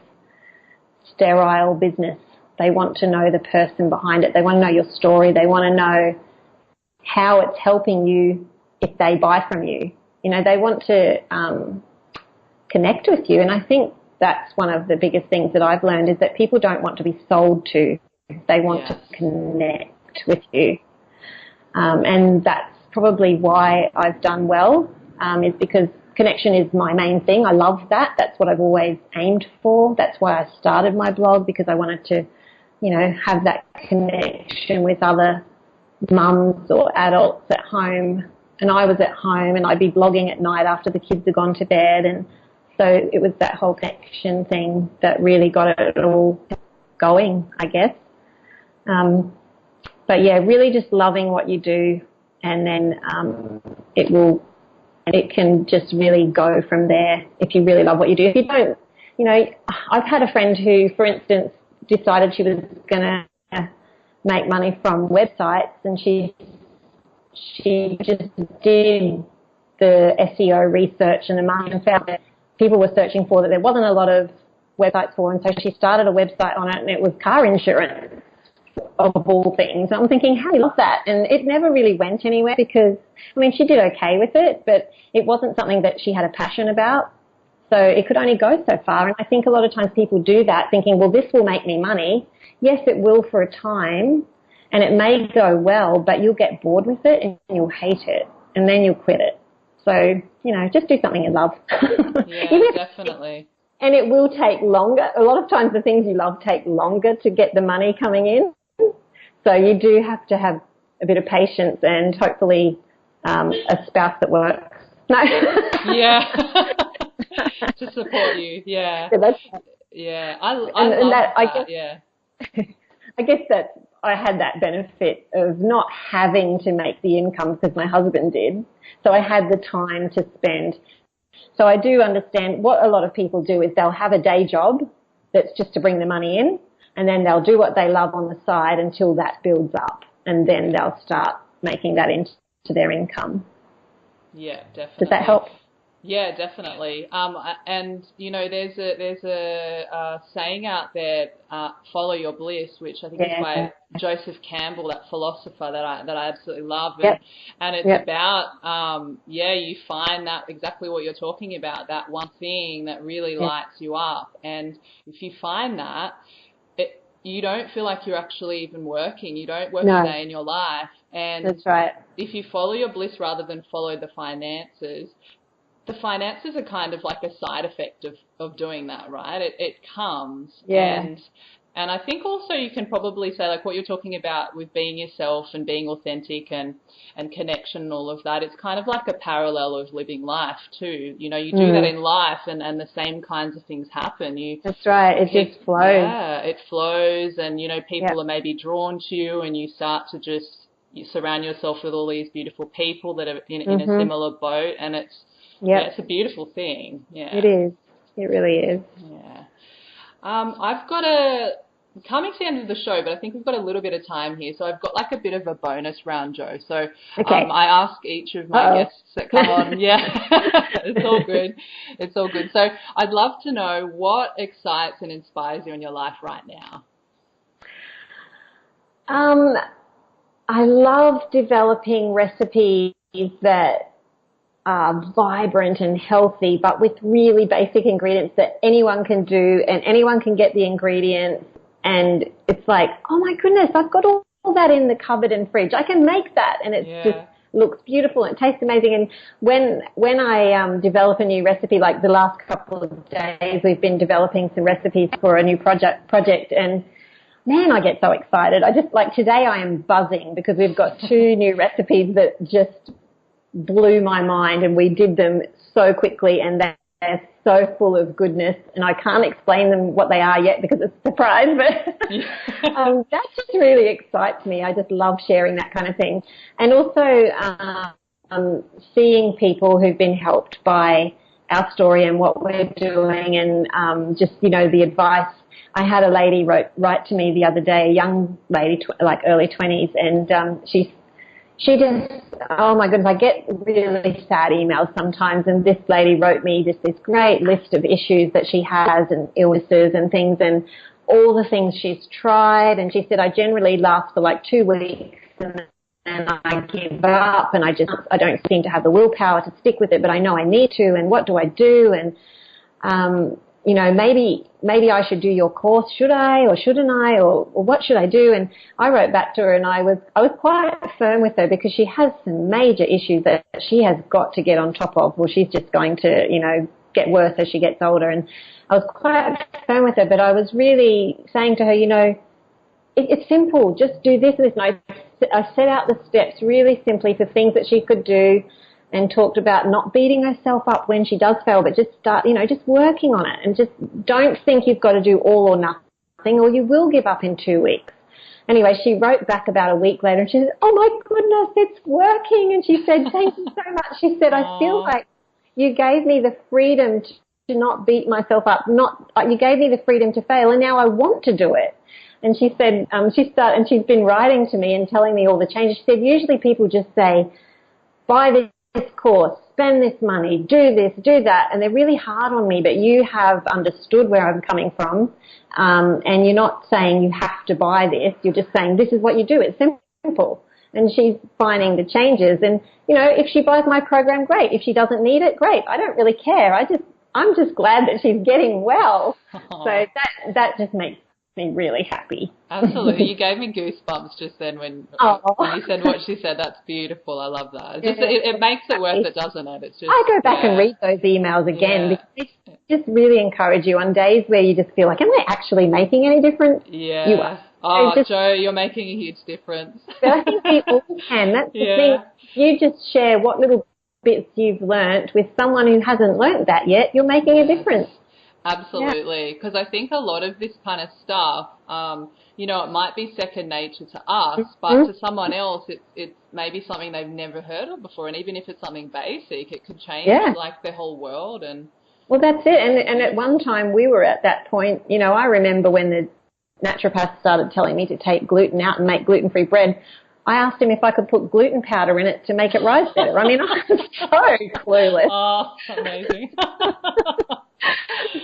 [SPEAKER 3] sterile business. They want to know the person behind it. They want to know your story. They want to know how it's helping you if they buy from you. They want to connect with you. And I think that's one of the biggest things that I've learned, is that people don't want to be sold to. They want to connect with you. And that's probably why I've done well, is because connection is my main thing. I love that. That's what I've always aimed for. That's why I started my blog, because I wanted to, have that connection with other mums or adults at home. And I was at home and I'd be blogging at night after the kids had gone to bed. And so it was that whole connection thing that really got it all going, I guess. But yeah, really just loving what you do, and then it can just really go from there if you really love what you do. If you don't, I've had a friend who, for instance, decided she was going to make money from websites, and she just did the SEO research and the marketing, and found that people were searching for that there wasn't a lot of websites for, and so she started a website on it, and it was car insurance, of all things. I'm thinking, how do you love that? And it never really went anywhere, because, she did okay with it, but it wasn't something that she had a passion about. So it could only go so far. And I think a lot of times people do that thinking, well, this will make me money. Yes, it will for a time, and it may go well, but you'll get bored with it and you'll hate it, and then you'll quit it. So, just do something you love.
[SPEAKER 2] Yeah, definitely.
[SPEAKER 3] And it will take longer. A lot of times the things you love take longer to get the money coming in. So you do have to have a bit of patience and hopefully a spouse that works. No.
[SPEAKER 2] Yeah. To support you. Yeah. Yeah. I love that.
[SPEAKER 3] I guess that I had that benefit of not having to make the income because my husband did. So I had the time to spend. So I do understand what a lot of people do is they'll have a day job that's just to bring the money in, and then they'll do what they love on the side until that builds up, and then they'll start making that into their income.
[SPEAKER 2] Yeah, definitely.
[SPEAKER 3] Does that help?
[SPEAKER 2] Yeah, definitely. And you know, there's a saying out there, "Follow your bliss," which I think is
[SPEAKER 3] Yeah.
[SPEAKER 2] by Joseph Campbell, that philosopher that I absolutely love,
[SPEAKER 3] Yep.
[SPEAKER 2] and it's
[SPEAKER 3] Yep.
[SPEAKER 2] about yeah, you find that exactly what you're talking about, that one thing that really
[SPEAKER 3] Yeah.
[SPEAKER 2] lights you up, and if you find that, you don't feel like you're actually even working. You don't work a
[SPEAKER 3] No,
[SPEAKER 2] day in your life, and
[SPEAKER 3] that's right.
[SPEAKER 2] if you follow your bliss rather than follow the finances are kind of like a side effect of doing that, right? It comes,
[SPEAKER 3] Yeah.
[SPEAKER 2] and I think also you can probably say, like what you're talking about with being yourself and being authentic and connection and all of that, it's kind of like a parallel of living life too. You know, you do that
[SPEAKER 3] Mm.
[SPEAKER 2] in life, and the same kinds of things happen.
[SPEAKER 3] That's right. It just flows.
[SPEAKER 2] Yeah, it flows, and you know, people
[SPEAKER 3] Yep.
[SPEAKER 2] are maybe drawn to you, and you start to just you surround yourself with all these beautiful people that are in a
[SPEAKER 3] Mhm.
[SPEAKER 2] similar boat, and yeah,
[SPEAKER 3] Yep.
[SPEAKER 2] it's a beautiful thing.
[SPEAKER 3] It
[SPEAKER 2] Yeah,
[SPEAKER 3] is. It really is.
[SPEAKER 2] yeah. I've got coming to the end of the show, but I think we've got a little bit of time here, so I've got like a bit of a bonus round, Joe. So
[SPEAKER 3] Okay.
[SPEAKER 2] I ask each of my
[SPEAKER 3] Uh-oh.
[SPEAKER 2] guests that come on. Yeah, it's all good. It's all good. So I'd love to know what excites and inspires you in your life right now.
[SPEAKER 3] Um, I love developing recipes that are vibrant and healthy, but with really basic ingredients that anyone can do, and anyone can get the ingredients. And it's like, oh my goodness, I've got all that in the cupboard and fridge. I can make that, and it just
[SPEAKER 2] Yeah.
[SPEAKER 3] looks beautiful and it tastes amazing. And when I develop a new recipe, like the last couple of days, we've been developing some recipes for a new project, and man, I get so excited. I just, like today I am buzzing because we've got 2 new recipes that just blew my mind, and we did them so quickly, and they're so full of goodness, and I can't explain them what they are yet because it's a surprise, but that just really excites me. I just love sharing that kind of thing. And also seeing people who've been helped by our story and what we're doing, and just, you know, the advice. I had a lady write to me the other day, a young lady, like early 20s, and she just, oh my goodness, I get really sad emails sometimes, and this lady wrote me just this great list of issues that she has and illnesses and things, and all the things she's tried, and she said, I generally last for like 2 weeks and I give up, and I don't seem to have the willpower to stick with it, but I know I need to, and what do I do? And you know, maybe I should do your course, should I, or shouldn't I, or what should I do? And I wrote back to her, and I was quite firm with her because she has some major issues that she has got to get on top of, or she's just going to, you know, get worse as she gets older. And I was quite firm with her, but I was really saying to her, you know, it's simple, just do this and this. And I set out the steps really simply for things that she could do, and talked about not beating herself up when she does fail, but just start, you know, just working on it, and just don't think you've got to do all or nothing, or you will give up in 2 weeks. Anyway, she wrote back about a week later, and she said, oh my goodness, it's working. And she said, thank you so much. She said, I feel like you gave me the freedom to not beat myself up, you gave me the freedom to fail, and now I want to do it. And she said, and she's been writing to me and telling me all the changes. She said, usually people just say, buy this course, spend this money, do this, do that, and they're really hard on me, but you have understood where I'm coming from, and you're not saying you have to buy this, you're just saying this is what you do, it's simple. And she's finding the changes, and, you know, if she buys my program, great. If she doesn't need it, great. I don't really care. I'm just glad that she's getting well. So that just makes me really happy.
[SPEAKER 2] Absolutely. You gave me goosebumps just then when you said what she said. That's beautiful. I love that. It makes it worth it, doesn't it? It's just,
[SPEAKER 3] I go back and read those emails again because they just really encourage you on days where you just feel like, am I actually making any difference?
[SPEAKER 2] Yeah.
[SPEAKER 3] You are.
[SPEAKER 2] Oh, Joe, you're making a huge difference.
[SPEAKER 3] But I think we all can. That's the thing. You just share what little bits you've learnt with someone who hasn't learnt that yet. You're making a difference.
[SPEAKER 2] Absolutely, because I think a lot of this kind of stuff, you know, it might be second nature to us, but to someone else, it's maybe something they've never heard of before, and even if it's something basic, it could change like their whole world. And
[SPEAKER 3] well, that's it. And at one time we were at that point. You know, I remember when the naturopath started telling me to take gluten out and make gluten-free bread. I asked him if I could put gluten powder in it to make it rise better. I mean, I'm so clueless.
[SPEAKER 2] Oh, amazing.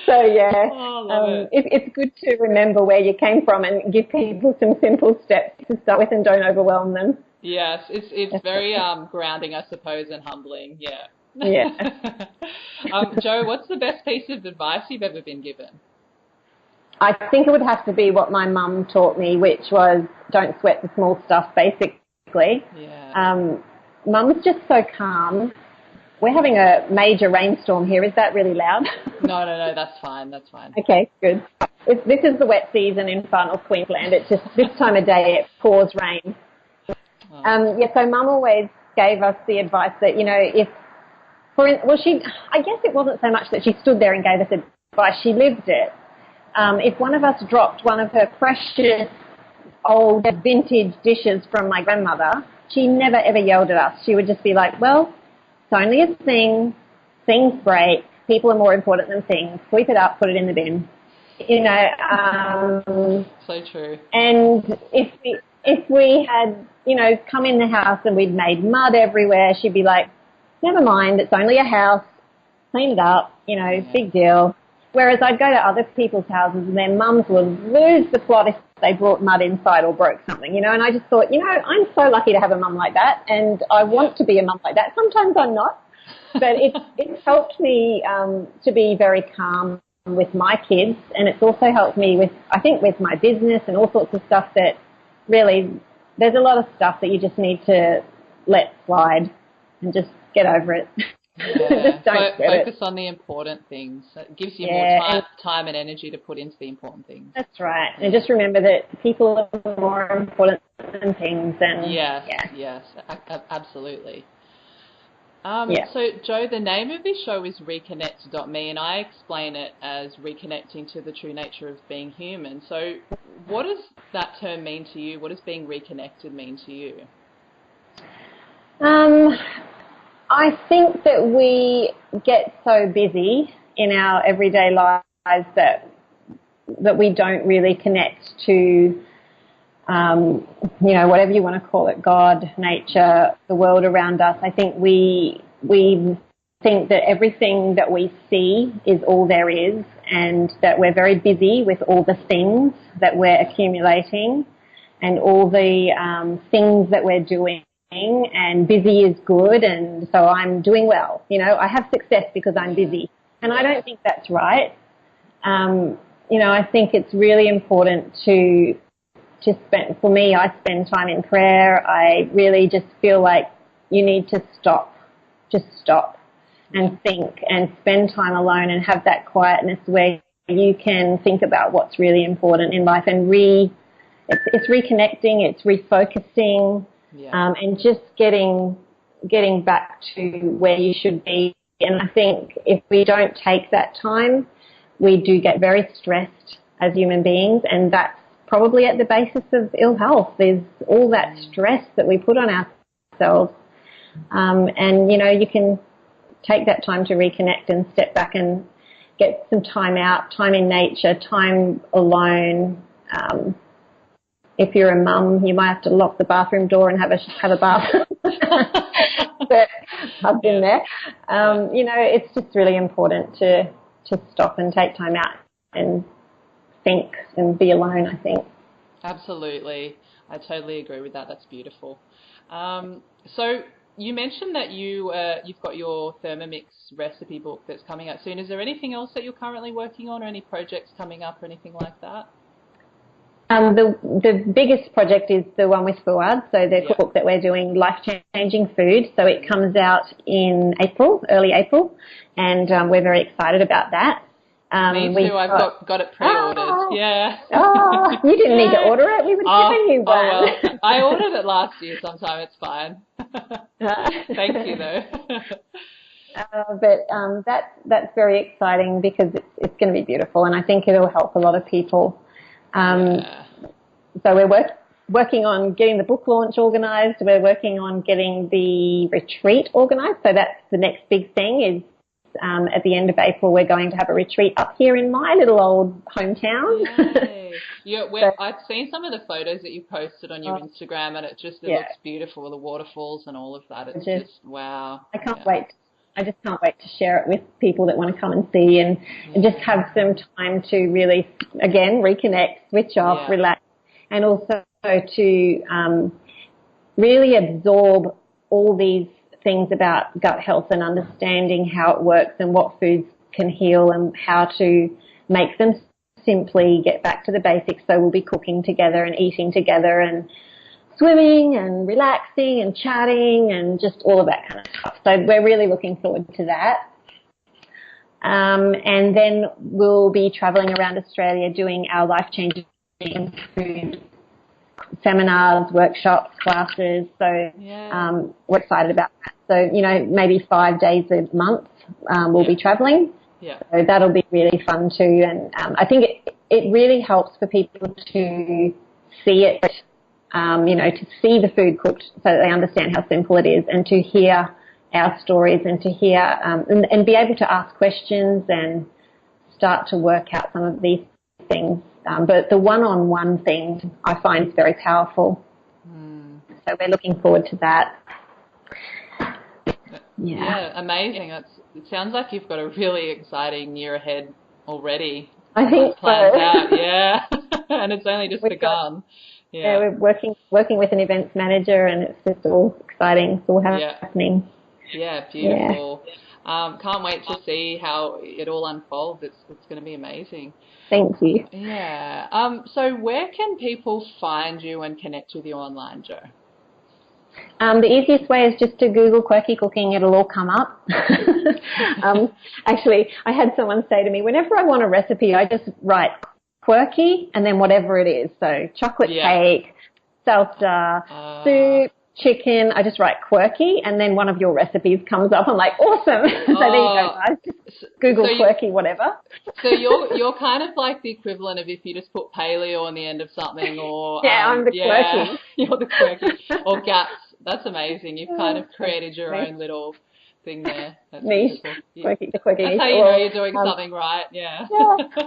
[SPEAKER 3] So, yeah,
[SPEAKER 2] love it.
[SPEAKER 3] It's good to remember where you came from and give people some simple steps to start with and don't overwhelm them.
[SPEAKER 2] Yes, it's very grounding, I suppose, and humbling. Yeah.
[SPEAKER 3] Yeah.
[SPEAKER 2] Jo, what's the best piece of advice you've ever been given?
[SPEAKER 3] I think it would have to be what my mum taught me, which was don't sweat the small stuff, basically.
[SPEAKER 2] Yeah.
[SPEAKER 3] Mum's just so calm. We're having a major rainstorm here. Is that really loud?
[SPEAKER 2] No, that's fine. That's fine.
[SPEAKER 3] Okay, good. This is the wet season in Far North Queensland. It's just this time of day it pours rain.
[SPEAKER 2] Oh.
[SPEAKER 3] So Mum always gave us the advice that, I guess it wasn't so much that she stood there and gave us advice, she lived it. If one of us dropped one of her precious old vintage dishes from my grandmother, she never ever yelled at us. She would just be like, well, it's only a thing, things break, people are more important than things, sweep it up, put it in the bin.
[SPEAKER 2] So true.
[SPEAKER 3] And if we had, come in the house and we'd made mud everywhere, she'd be like, never mind, it's only a house, clean it up, big deal. Whereas I'd go to other people's houses and their mums would lose the plot if they brought mud inside or broke something, and I just thought, I'm so lucky to have a mum like that, and I want to be a mum like that. Sometimes I'm not, but it's helped me to be very calm with my kids, and it's also helped me with my business and all sorts of stuff that really, there's a lot of stuff that you just need to let slide and just get over it.
[SPEAKER 2] Yeah.
[SPEAKER 3] Just don't
[SPEAKER 2] focus on the important things. It gives you more time and energy to put into the important things.
[SPEAKER 3] That's right. And just remember that people are more important than things. And
[SPEAKER 2] yes, absolutely. So, Jo, the name of this show is Reconnect.me, and I explain it as reconnecting to the true nature of being human. So what does that term mean to you? What does being reconnected mean to you?
[SPEAKER 3] I think that we get so busy in our everyday lives that we don't really connect to, whatever you want to call it, God, nature, the world around us. I think we think that everything that we see is all there is, and that we're very busy with all the things that we're accumulating and all the things that we're doing. And busy is good, and so I'm doing well. I have success because I'm busy, and I don't think that's right. I think it's really important to spend. For me, I spend time in prayer. I really just feel like you need to stop and think and spend time alone and have that quietness where you can think about what's really important in life and it's reconnecting, it's refocusing. And just getting back to where you should be. And I think if we don't take that time, we do get very stressed as human beings, and that's probably at the basis of ill health. There's all that stress that we put on ourselves. And, you can take that time to reconnect and step back and get some time out, time in nature, time alone. If you're a mum, you might have to lock the bathroom door and have a bath. But I've been there. It's just really important to stop and take time out and think and be alone, I think.
[SPEAKER 2] Absolutely. I totally agree with that. That's beautiful. So you mentioned that you've got your Thermomix recipe book that's coming out soon. Is there anything else that you're currently working on, or any projects coming up or anything like that?
[SPEAKER 3] The biggest project is the one with Fuad, so the cookbook that we're doing, Life-Changing Food. So it comes out in early April, and we're very excited about that.
[SPEAKER 2] Me too. I've got it pre-ordered. Yeah.
[SPEAKER 3] Oh, you didn't need to order it. We would have given you one.
[SPEAKER 2] Oh, well. I ordered it last year sometime. It's fine. Thank you, though. That's very exciting because it's going to be beautiful, and I think it'll help a lot of people. So we're working on getting the book launch organised. We're working on getting the retreat organised. So that's the next big thing, is
[SPEAKER 3] at the end of April, we're going to have a retreat up here in my little old hometown.
[SPEAKER 2] Yay. I've seen some of the photos that you posted on your Instagram, and it looks beautiful, the waterfalls and all of that. It's just wow.
[SPEAKER 3] I can't wait. I just can't wait to share it with people that want to come and see and just have some time to really, again, reconnect, switch off, relax, and also to really absorb all these things about gut health and understanding how it works and what foods can heal and how to make them simply get back to the basics. So we'll be cooking together and eating together and swimming and relaxing and chatting and just all of that kind of stuff. So we're really looking forward to that. And then we'll be travelling around Australia doing our life-changing food seminars, workshops, classes. So we're excited about that. So, maybe 5 days a month we'll be travelling. Yeah. So that'll be really fun too. And I think it really helps for people to see it, to see the food cooked so that they understand how simple it is, and to hear our stories and to hear and be able to ask questions and start to work out some of these things. But the one-on-one thing I find is very powerful. So we're looking forward to that.
[SPEAKER 2] Yeah, amazing. It sounds like you've got a really exciting year ahead already.
[SPEAKER 3] I think
[SPEAKER 2] planned
[SPEAKER 3] so.
[SPEAKER 2] out, yeah. And it's only just begun.
[SPEAKER 3] We're working with an events manager, and it's just all exciting. It's all happening.
[SPEAKER 2] Yeah, beautiful. Yeah. Can't wait to see how it all unfolds. It's going to be amazing.
[SPEAKER 3] Thank you.
[SPEAKER 2] Yeah. So where can people find you and connect with you online, Jo?
[SPEAKER 3] The easiest way is just to Google Quirky Cooking. It'll all come up. Actually, I had someone say to me, whenever I want a recipe, I just write Quirky and then whatever it is. So chocolate cake, salsa, soup, chicken. I just write Quirky and then one of your recipes comes up. I'm like, awesome. So there you go, guys. Just Google Quirky whatever.
[SPEAKER 2] So you're kind of like the equivalent of if you just put paleo on the end of something, or
[SPEAKER 3] I'm the Quirky.
[SPEAKER 2] You're the Quirky. Or gaps. That's amazing. You've kind of created your own little thing there. That's
[SPEAKER 3] niche. Quirky, the Quirky.
[SPEAKER 2] That's how you know you're doing something right. Yeah.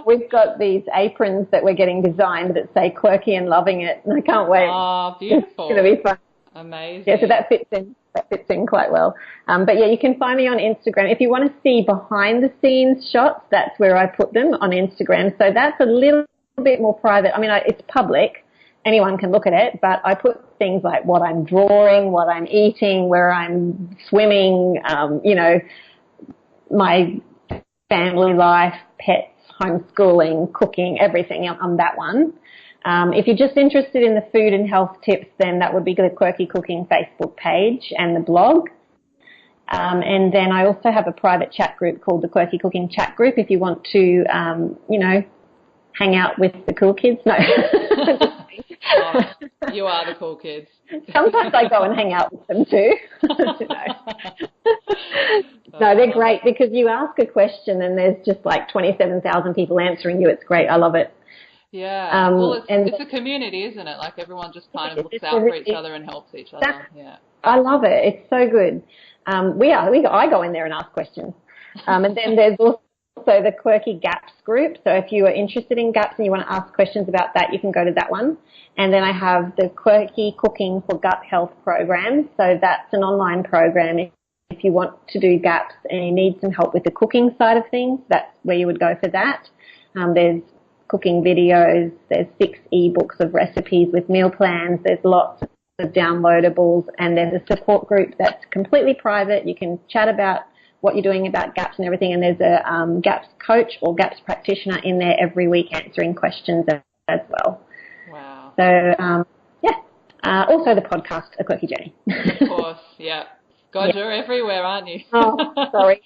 [SPEAKER 3] We've got these aprons that we're getting designed that say Quirky and loving it, and I can't wait.
[SPEAKER 2] Oh, beautiful.
[SPEAKER 3] It's going to be fun.
[SPEAKER 2] Amazing.
[SPEAKER 3] Yeah, so that fits in quite well. But you can find me on Instagram. If you want to see behind the scenes shots, that's where I put them on Instagram. So that's a little bit more private. I mean, it's public. Anyone can look at it, but I put things like what I'm drawing, what I'm eating, where I'm swimming, my family life, pets, homeschooling, cooking, everything on that one. If you're just interested in the food and health tips, then that would be the Quirky Cooking Facebook page and the blog. And then I also have a private chat group called the Quirky Cooking Chat Group if you want to, hang out with the cool kids. No.
[SPEAKER 2] You are the cool kids.
[SPEAKER 3] Sometimes I go and hang out with them too. No, they're great because you ask a question and there's just like 27,000 people answering you. It's great. I love it.
[SPEAKER 2] Yeah. Well, it's a community, isn't it? Like everyone just kind of looks out for each other and helps each other. Yeah.
[SPEAKER 3] I love it. It's so good. I go in there and ask questions. And then there's also the Quirky Gaps group. So if you are interested in gaps and you want to ask questions about that, you can go to that one. And then I have the Quirky Cooking for Gut Health program. So that's an online program. If you want to do gaps and you need some help with the cooking side of things, that's where you would go for that. There's cooking videos. There's 6 ebooks of recipes with meal plans. There's lots of downloadables. And there's a support group that's completely private. You can chat about what you're doing about gaps and everything, and there's a gaps coach or gaps practitioner in there every week answering questions as well.
[SPEAKER 2] Wow.
[SPEAKER 3] So, also the podcast, A Quirky Journey.
[SPEAKER 2] Of course, yeah. God, you're everywhere, aren't you?
[SPEAKER 3] Oh, sorry.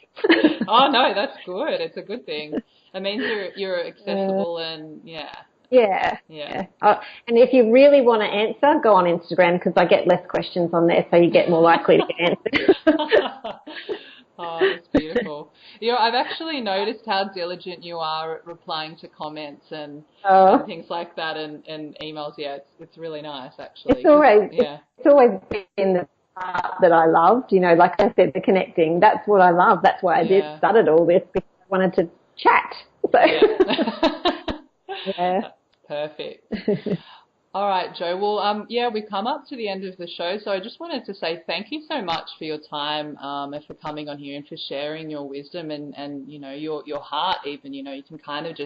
[SPEAKER 2] Oh, no, that's good. It's a good thing. It means you're accessible and,
[SPEAKER 3] Yeah.
[SPEAKER 2] And
[SPEAKER 3] if you really want to answer, go on Instagram because I get less questions on there, so you get more likely to get answered.
[SPEAKER 2] Oh, that's beautiful. I've actually noticed how diligent you are at replying to comments and things like that and emails. Yeah, it's really nice, actually.
[SPEAKER 3] It's always been part that I loved, like I said, the connecting. That's what I love. That's why I started all this, because I wanted to chat. So. Yeah.
[SPEAKER 2] Perfect. All right, Jo. Well, we've come up to the end of the show, so I just wanted to say thank you so much for your time, and for coming on here and for sharing your wisdom and your heart even. You can kind of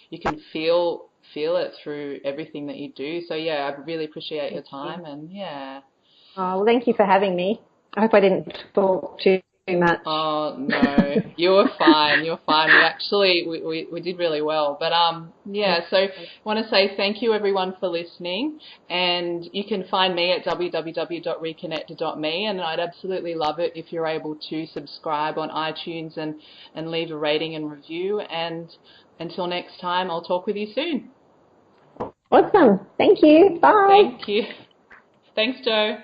[SPEAKER 2] you can feel it through everything that you do. So, I really appreciate your time and,
[SPEAKER 3] Oh, well, thank you for having me. I hope I didn't talk too much.
[SPEAKER 2] Oh, no, you're fine. You're fine. We did really well. But, so I want to say thank you, everyone, for listening. And you can find me at www.reconnected.me. And I'd absolutely love it if you're able to subscribe on iTunes and leave a rating and review. And until next time, I'll talk with you soon.
[SPEAKER 3] Awesome. Thank you. Bye.
[SPEAKER 2] Thank you. Thanks, Jo.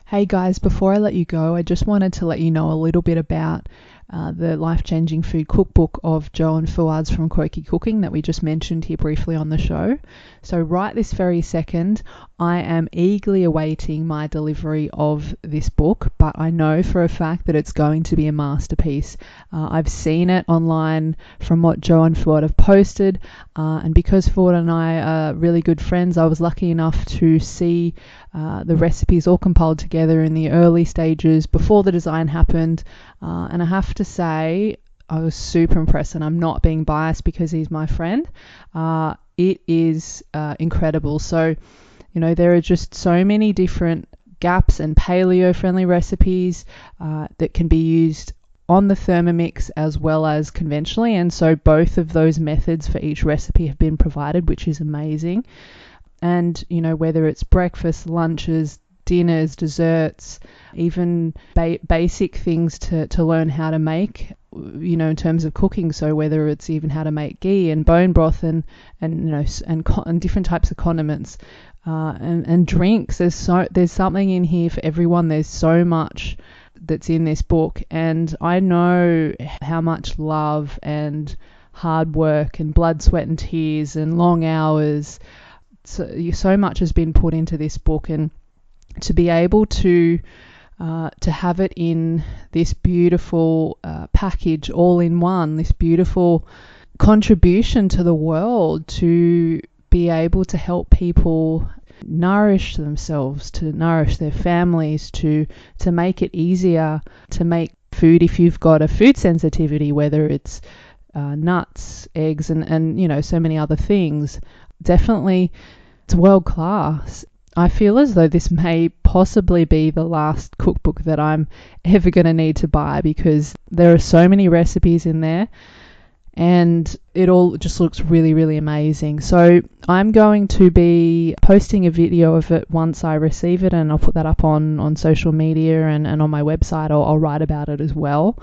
[SPEAKER 1] Hey guys, before I let you go, I just wanted to let you know a little bit about the life-changing food cookbook of Jo and Fuad's from Quirky Cooking that we just mentioned here briefly on the show. So right this very second, I am eagerly awaiting my delivery of this book, but I know for a fact that it's going to be a masterpiece. I've seen it online from what Jo and Fuad have posted, and because Fuad and I are really good friends, I was lucky enough to see the recipes all compiled together in the early stages before the design happened, and I have to say I was super impressed, and I'm not being biased because he's my friend. It is incredible. So there are just so many different gaps and paleo friendly recipes that can be used on the Thermomix as well as conventionally, and so both of those methods for each recipe have been provided, which is amazing. And whether it's breakfast, lunches, dinners, desserts, even basic things to learn how to make, in terms of cooking. So whether it's even how to make ghee and bone broth and different types of condiments, and drinks. There's something in here for everyone. There's so much that's in this book, and I know how much love and hard work and blood, sweat and tears and long hours, so much has been put into this book, and to be able to have it in this beautiful package all in one, this beautiful contribution to the world, to be able to help people nourish themselves, to nourish their families, to make it easier to make food if you've got a food sensitivity, whether it's nuts, eggs and so many other things. Definitely it's world class. I feel as though this may possibly be the last cookbook that I'm ever going to need to buy, because there are so many recipes in there and it all just looks really, really amazing. So I'm going to be posting a video of it once I receive it, and I'll put that up on social media and on my website. I'll write about it as well.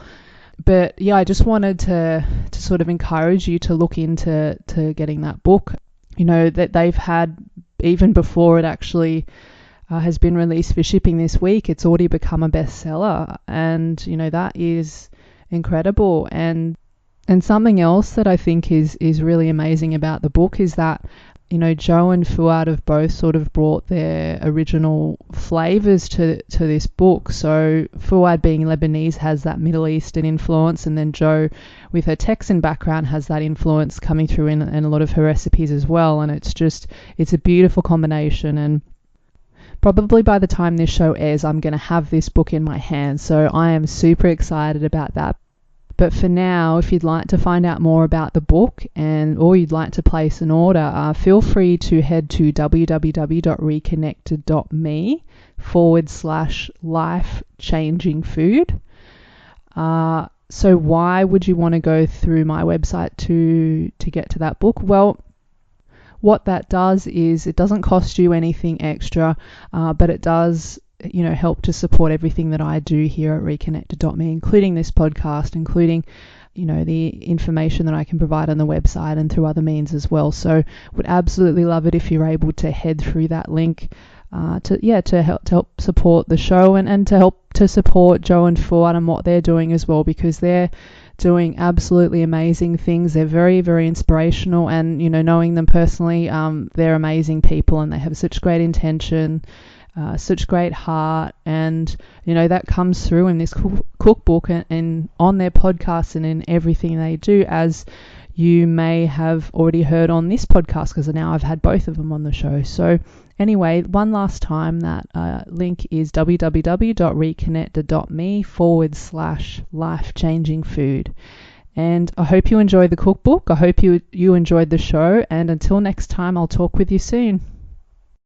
[SPEAKER 1] But I just wanted to sort of encourage you to look into getting that book. That they've had, even before it actually has been released for shipping this week, it's already become a bestseller, and that is incredible. And something else that I think is really amazing about the book is that Jo and Fuad have both sort of brought their original flavors to this book. So Fuad, being Lebanese, has that Middle Eastern influence, and then Jo, with her Texan background, has that influence coming through in a lot of her recipes as well. And it's a beautiful combination. And probably by the time this show airs, I'm going to have this book in my hands, so I am super excited about that. But for now, if you'd like to find out more about the book or you'd like to place an order, feel free to head to www.reconnected.me/life-changing-food. So why would you want to go through my website to get to that book? Well, what that does is it doesn't cost you anything extra, but it does help to support everything that I do here at reconnected.me, including this podcast, including the information that I can provide on the website and through other means as well. So would absolutely love it if you're able to head through that link to help support the show and to help to support Jo and Fuad and what they're doing as well, because they're doing absolutely amazing things. They're very, very inspirational, and knowing them personally, they're amazing people and they have such great intention. such great heart, and that comes through in this cookbook and on their podcast and in everything they do, as you may have already heard on this podcast, because now I've had both of them on the show. So anyway, one last time, that link is www.reconnected.me/life-changing food. And I hope you enjoyed the cookbook. I hope you enjoyed the show. And until next time, I'll talk with you soon.